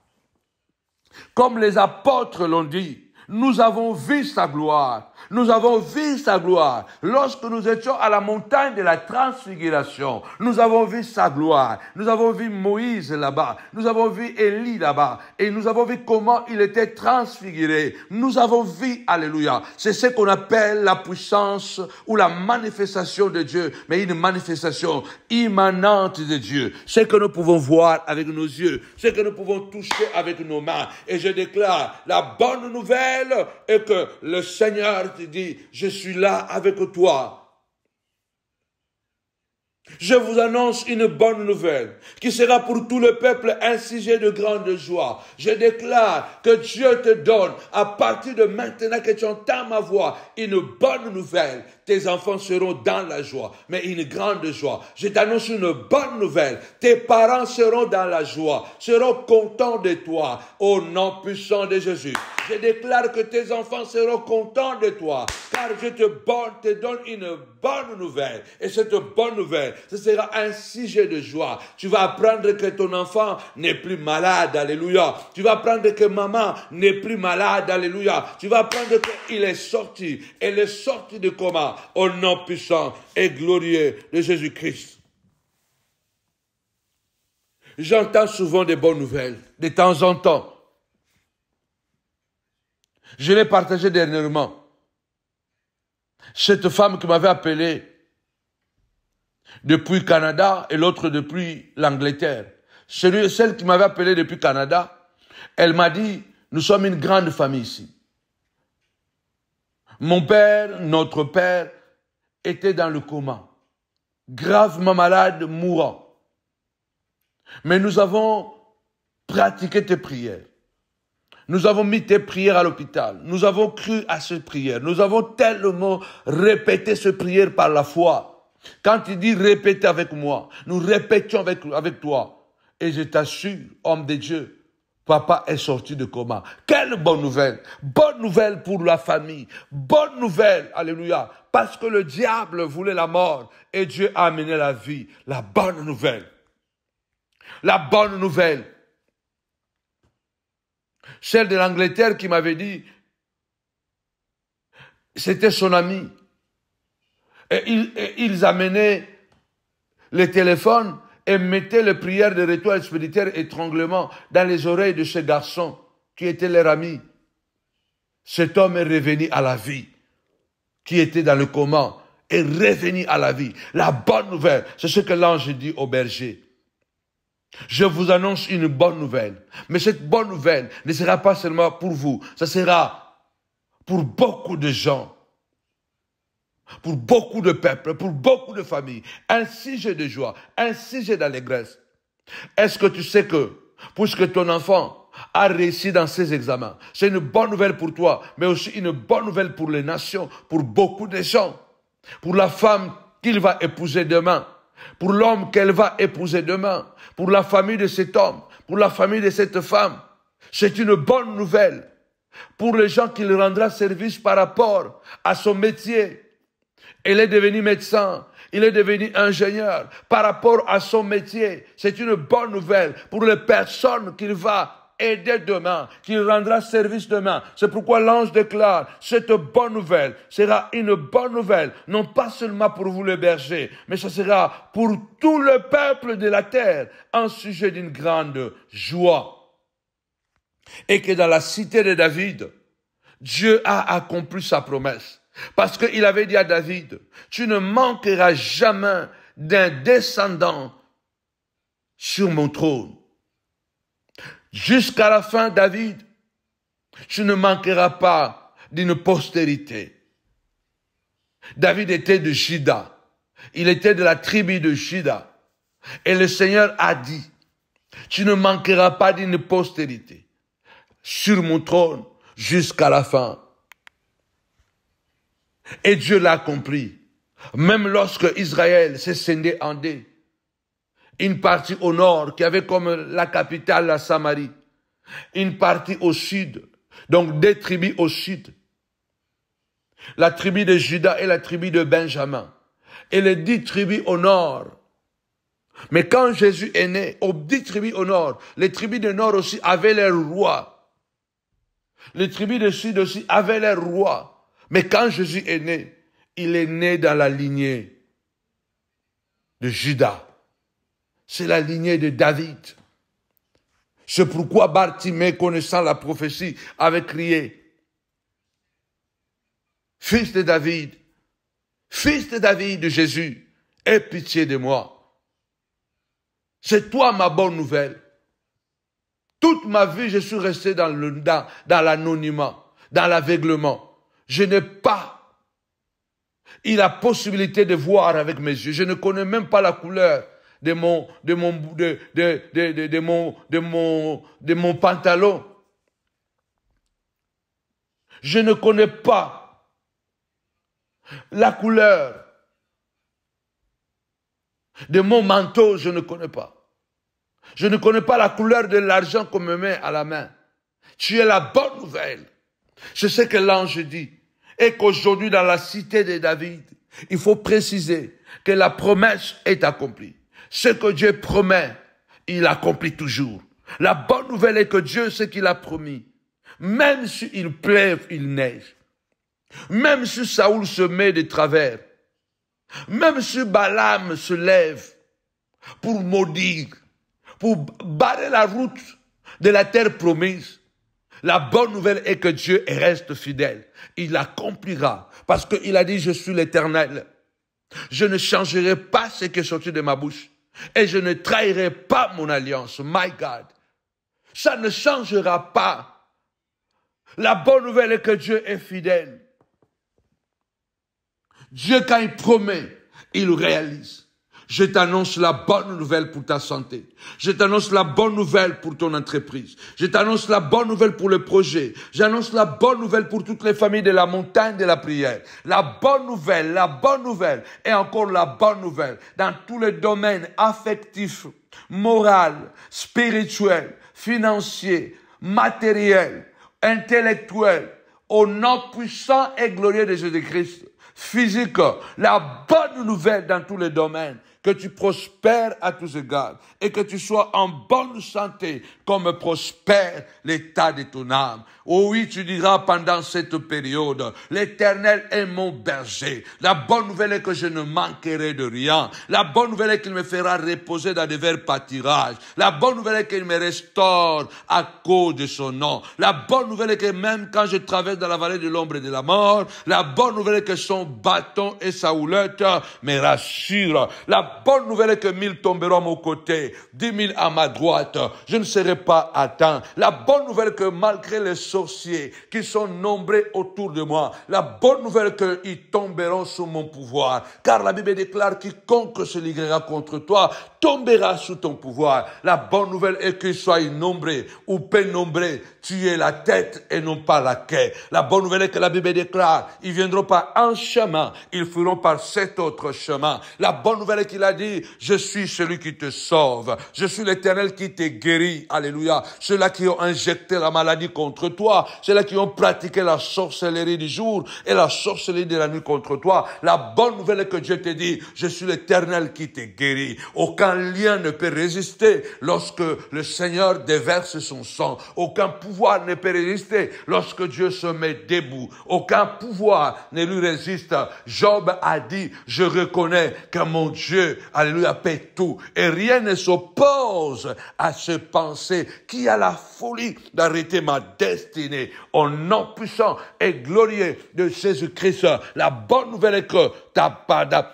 comme les apôtres l'ont dit, nous avons vu sa gloire. Nous avons vu sa gloire. Lorsque nous étions à la montagne de la transfiguration, nous avons vu sa gloire. Nous avons vu Moïse là-bas. Nous avons vu Élie là-bas. Et nous avons vu comment il était transfiguré. Nous avons vu, alléluia. C'est ce qu'on appelle la puissance ou la manifestation de Dieu. Mais une manifestation immanente de Dieu. Ce que nous pouvons voir avec nos yeux. Ce que nous pouvons toucher avec nos mains. Et je déclare, la bonne nouvelle est que le Seigneur te dit, je suis là avec toi. Je vous annonce une bonne nouvelle qui sera pour tout le peuple un sujet de grande joie. Je déclare que Dieu te donne, à partir de maintenant que tu entends ma voix, une bonne nouvelle. Tes enfants seront dans la joie, mais une grande joie. Je t'annonce une bonne nouvelle. Tes parents seront dans la joie, seront contents de toi, au nom puissant de Jésus. Je déclare que tes enfants seront contents de toi, car je te donne une bonne nouvelle. Et cette bonne nouvelle, ce sera un sujet de joie. Tu vas apprendre que ton enfant n'est plus malade, alléluia. Tu vas apprendre que maman n'est plus malade, alléluia. Tu vas apprendre qu'il est sorti. Elle est sortie de coma, au nom puissant et glorieux de Jésus-Christ. J'entends souvent des bonnes nouvelles, de temps en temps. Je l'ai partagé dernièrement. Cette femme qui m'avait appelé depuis Canada et l'autre depuis l'Angleterre. Celle qui m'avait appelé depuis Canada, elle m'a dit, nous sommes une grande famille ici. Mon père, notre père, était dans le coma, gravement malade, mourant. Mais nous avons pratiqué tes prières. Nous avons mis tes prières à l'hôpital. Nous avons cru à ces prières. Nous avons tellement répété ces prières par la foi. Quand il dit répétez avec moi, nous répétions avec toi. Et je t'assure, homme de Dieu, papa est sorti de coma. Quelle bonne nouvelle! Bonne nouvelle pour la famille. Bonne nouvelle, alléluia. Parce que le diable voulait la mort et Dieu a amené la vie. La bonne nouvelle. La bonne nouvelle. Celle de l'Angleterre qui m'avait dit, c'était son ami. Et ils amenaient les téléphones et mettaient les prières de retour expéditeur étranglement dans les oreilles de ce garçon qui était leur ami. Cet homme est revenu à la vie, qui était dans le coma, est revenu à la vie. La bonne nouvelle, c'est ce que l'ange dit au berger. Je vous annonce une bonne nouvelle. Mais cette bonne nouvelle ne sera pas seulement pour vous. Ça sera pour beaucoup de gens. Pour beaucoup de peuples, pour beaucoup de familles. Un sujet de joie, un sujet d'allégresse. Est-ce que tu sais que, puisque ton enfant a réussi dans ses examens, c'est une bonne nouvelle pour toi, mais aussi une bonne nouvelle pour les nations, pour beaucoup de gens. Pour la femme qu'il va épouser demain. Pour l'homme qu'elle va épouser demain, pour la famille de cet homme, pour la famille de cette femme. C'est une bonne nouvelle pour les gens qu'il rendra service par rapport à son métier. Il est devenu médecin, il est devenu ingénieur par rapport à son métier. C'est une bonne nouvelle pour les personnes qu'il va aider demain, qu'il rendra service demain. C'est pourquoi l'ange déclare, cette bonne nouvelle sera une bonne nouvelle, non pas seulement pour vous les bergers, mais ce sera pour tout le peuple de la terre, un sujet d'une grande joie. Et que dans la cité de David, Dieu a accompli sa promesse. Parce qu'il avait dit à David, tu ne manqueras jamais d'un descendant sur mon trône. Jusqu'à la fin, David, tu ne manqueras pas d'une postérité. David était de Juda. Il était de la tribu de Juda. Et le Seigneur a dit, tu ne manqueras pas d'une postérité sur mon trône jusqu'à la fin. Et Dieu l'a compris. Même lorsque Israël s'est scindé en deux, une partie au nord qui avait comme la capitale la Samarie, une partie au sud, donc deux tribus au sud, la tribu de Juda et la tribu de Benjamin, et les 10 tribus au nord. Mais quand Jésus est né, aux 10 tribus au nord, les tribus du nord aussi avaient leur roi. Les tribus du sud aussi avaient leur roi. Mais quand Jésus est né, il est né dans la lignée de Juda. C'est la lignée de David. C'est pourquoi Bartimée, connaissant la prophétie, avait crié, « Fils de David, de Jésus, aie pitié de moi. » C'est toi ma bonne nouvelle. Toute ma vie, je suis resté dans l'anonymat, dans l'aveuglement. Je n'ai pas eu la possibilité de voir avec mes yeux. Je ne connais même pas la couleur de mon pantalon. Je ne connais pas la couleur de mon manteau, je ne connais pas. Je ne connais pas la couleur de l'argent qu'on me met à la main. Tu es la bonne nouvelle. C'est ce que l'ange dit. Et qu'aujourd'hui, dans la cité de David, il faut préciser que la promesse est accomplie. Ce que Dieu promet, il accomplit toujours. La bonne nouvelle est que Dieu, ce qu'il a promis, même s'il pleuve, il neige, même si Saoul se met de travers, même si Balaam se lève pour maudire, pour barrer la route de la terre promise, la bonne nouvelle est que Dieu reste fidèle. Il accomplira. Parce qu'il a dit, je suis l'Éternel. Je ne changerai pas ce qui est sorti de ma bouche. Et je ne trahirai pas mon alliance. My God. Ça ne changera pas. La bonne nouvelle est que Dieu est fidèle. Dieu, quand il promet, il réalise. Je t'annonce la bonne nouvelle pour ta santé. Je t'annonce la bonne nouvelle pour ton entreprise. Je t'annonce la bonne nouvelle pour le projet. J'annonce la bonne nouvelle pour toutes les familles de la montagne de la prière. La bonne nouvelle et encore la bonne nouvelle dans tous les domaines affectifs, moral, spirituel, financier, matériel, intellectuel, au nom puissant et glorieux de Jésus-Christ. Physique, la bonne nouvelle dans tous les domaines, que tu prospères à tous égards et que tu sois en bonne santé comme prospère l'état de ton âme. Oh oui, tu diras pendant cette période, l'Éternel est mon berger. La bonne nouvelle est que je ne manquerai de rien. La bonne nouvelle est qu'il me fera reposer dans de verts pâturages. La bonne nouvelle est qu'il me restaure à cause de son nom. La bonne nouvelle est que même quand je traverse dans la vallée de l'ombre et de la mort, la bonne nouvelle est que son bâton et sa houlette me rassurent. La bonne nouvelle est que 1000 tomberont à mon côté, 10 000 à ma droite. Je ne serai pas atteint. La bonne nouvelle est que malgré les sorciers qui sont nombreux autour de moi, la bonne nouvelle est qu'ils tomberont sous mon pouvoir. Car la Bible déclare quiconque se liguera contre toi tombera sous ton pouvoir. La bonne nouvelle est qu'ils soient nombreux ou peu nombreux. Tu es la tête et non pas la queue. La bonne nouvelle est que la Bible déclare, ils viendront par un chemin, ils feront par cet autre chemin. La bonne nouvelle est qu'il a dit, je suis celui qui te sauve. Je suis l'Éternel qui te guérit. Alléluia. Ceux-là qui ont injecté la maladie contre toi, ceux-là qui ont pratiqué la sorcellerie du jour et la sorcellerie de la nuit contre toi. La bonne nouvelle est que Dieu te dit, je suis l'Éternel qui te guérit. Aucun lien ne peut résister lorsque le Seigneur déverse son sang. Aucun pouvoir ne peut résister lorsque Dieu se met debout. Aucun pouvoir ne lui résiste. Job a dit, je reconnais que mon Dieu, alléluia, paie tout. Et rien ne s'oppose à ce pensée qui a la folie d'arrêter ma destinée. Au nom puissant et glorieux de Jésus-Christ, la bonne nouvelle est que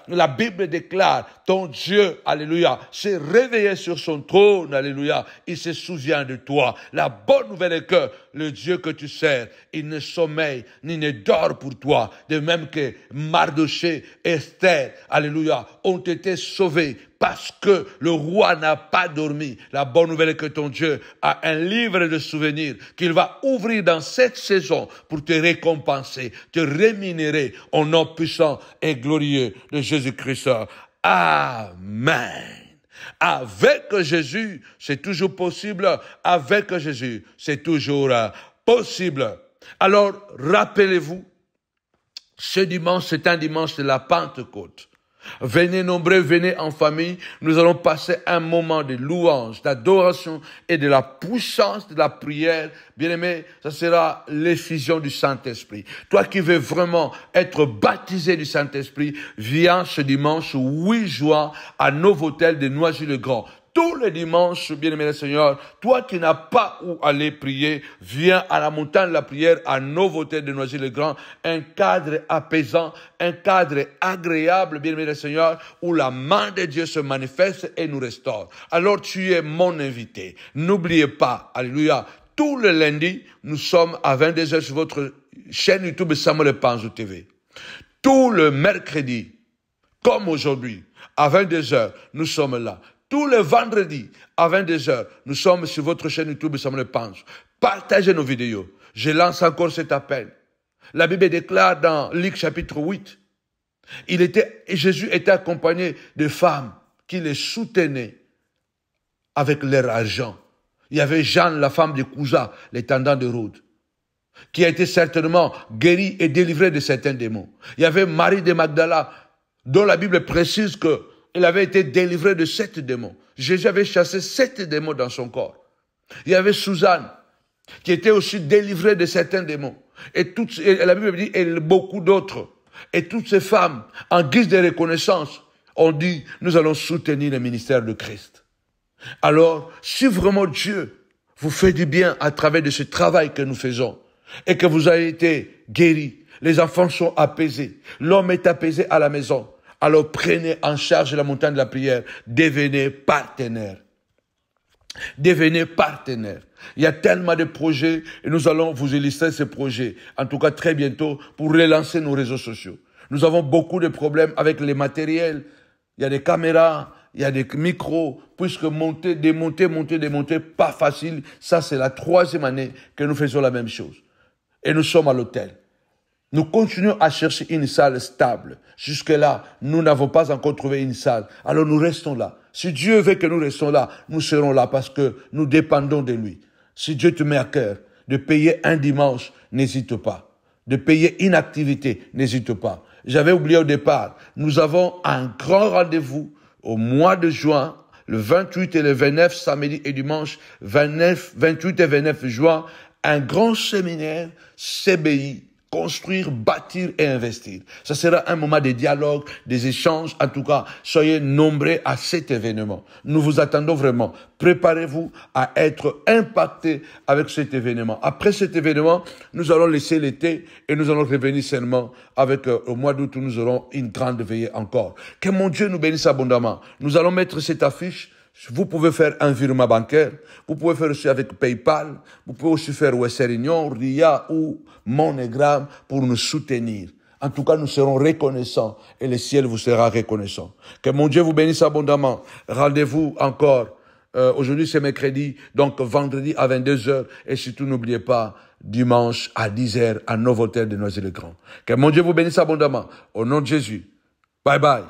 la Bible déclare, ton Dieu, alléluia, s'est réveillé sur son trône, alléluia, il se souvient de toi. La bonne nouvelle est que le Dieu que tu sers, il ne sommeille ni ne dort pour toi, de même que Mardoché, Esther, alléluia, ont été sauvés parce que le roi n'a pas dormi. La bonne nouvelle est que ton Dieu a un livre de souvenirs qu'il va ouvrir dans cette saison pour te récompenser, te rémunérer au nom puissant et glorieux de Jésus-Christ. Amen. Avec Jésus, c'est toujours possible. Avec Jésus, c'est toujours possible. Alors, rappelez-vous, ce dimanche, c'est un dimanche de la Pentecôte. Venez nombreux, venez en famille. Nous allons passer un moment de louange, d'adoration et de la puissance de la prière. Bien-aimé, ça sera l'effusion du Saint-Esprit. Toi qui veux vraiment être baptisé du Saint-Esprit, viens ce dimanche 8 juin à Novotel de Noisy-le-Grand. Tous les dimanches, bien-aimé le Seigneur, toi qui n'as pas où aller prier, viens à la montagne de la prière à Novotel de Noisy-le-Grand, un cadre apaisant, un cadre agréable, bien-aimé le Seigneur, où la main de Dieu se manifeste et nous restaure. Alors tu es mon invité. N'oubliez pas, alléluia, tous les lundis, nous sommes à 22h sur votre chaîne YouTube Samuel Panzo TV. Tout le mercredi, comme aujourd'hui, à 22h, nous sommes là. Tous les vendredis, à 22h, nous sommes sur votre chaîne YouTube Samuel Panzo. Partagez nos vidéos. Je lance encore cet appel. La Bible déclare dans Luc chapitre 8, Jésus était accompagné de femmes qui les soutenaient avec leur argent. Il y avait Jeanne, la femme de Cousa, l'intendant de Rhodes, qui a été certainement guérie et délivrée de certains démons. Il y avait Marie de Magdala, dont la Bible précise qu'elle avait été délivrée de 7 démons. Jésus avait chassé 7 démons dans son corps. Il y avait Suzanne, qui était aussi délivrée de certains démons. Et la Bible dit, et beaucoup d'autres. Et toutes ces femmes, en guise de reconnaissance, ont dit, nous allons soutenir le ministère de Christ. Alors, si vraiment Dieu vous fait du bien à travers de ce travail que nous faisons, et que vous avez été guéris, les enfants sont apaisés, l'homme est apaisé à la maison, alors prenez en charge la montagne de la prière, devenez partenaire. Devenez partenaire. Il y a tellement de projets et nous allons vous illustrer ces projets, en tout cas très bientôt, pour relancer nos réseaux sociaux. Nous avons beaucoup de problèmes avec les matériels. Il y a des caméras, il y a des micros, puisque monter, démonter, pas facile. Ça, c'est la 3e année que nous faisons la même chose. Et nous sommes à l'hôtel. Nous continuons à chercher une salle stable. Jusque-là, nous n'avons pas encore trouvé une salle. Alors nous restons là. Si Dieu veut que nous restons là, nous serons là parce que nous dépendons de lui. Si Dieu te met à cœur de payer un dimanche, n'hésite pas. De payer une activité, n'hésite pas. J'avais oublié au départ, nous avons un grand rendez-vous au mois de juin, le 28 et le 29, samedi et dimanche, 28 et 29 juin, un grand séminaire CBI, construire, bâtir et investir. Ça sera un moment de dialogue, des échanges. En tout cas, soyez nombreux à cet événement. Nous vous attendons vraiment. Préparez-vous à être impactés avec cet événement. Après cet événement, nous allons laisser l'été et nous allons revenir seulement avec au mois d'août où nous aurons une grande veillée encore. Que mon Dieu nous bénisse abondamment. Nous allons mettre cette affiche. Vous pouvez faire un virement bancaire, vous pouvez faire aussi avec PayPal, vous pouvez aussi faire Western Union, RIA ou MoneyGram pour nous soutenir. En tout cas, nous serons reconnaissants et le ciel vous sera reconnaissant. Que mon Dieu vous bénisse abondamment. Rendez-vous encore. Aujourd'hui, c'est mercredi, donc vendredi à 22h. Et surtout, n'oubliez pas, dimanche à 10h à Novotel de Noisy-le-Grand. Que mon Dieu vous bénisse abondamment. Au nom de Jésus. Bye bye.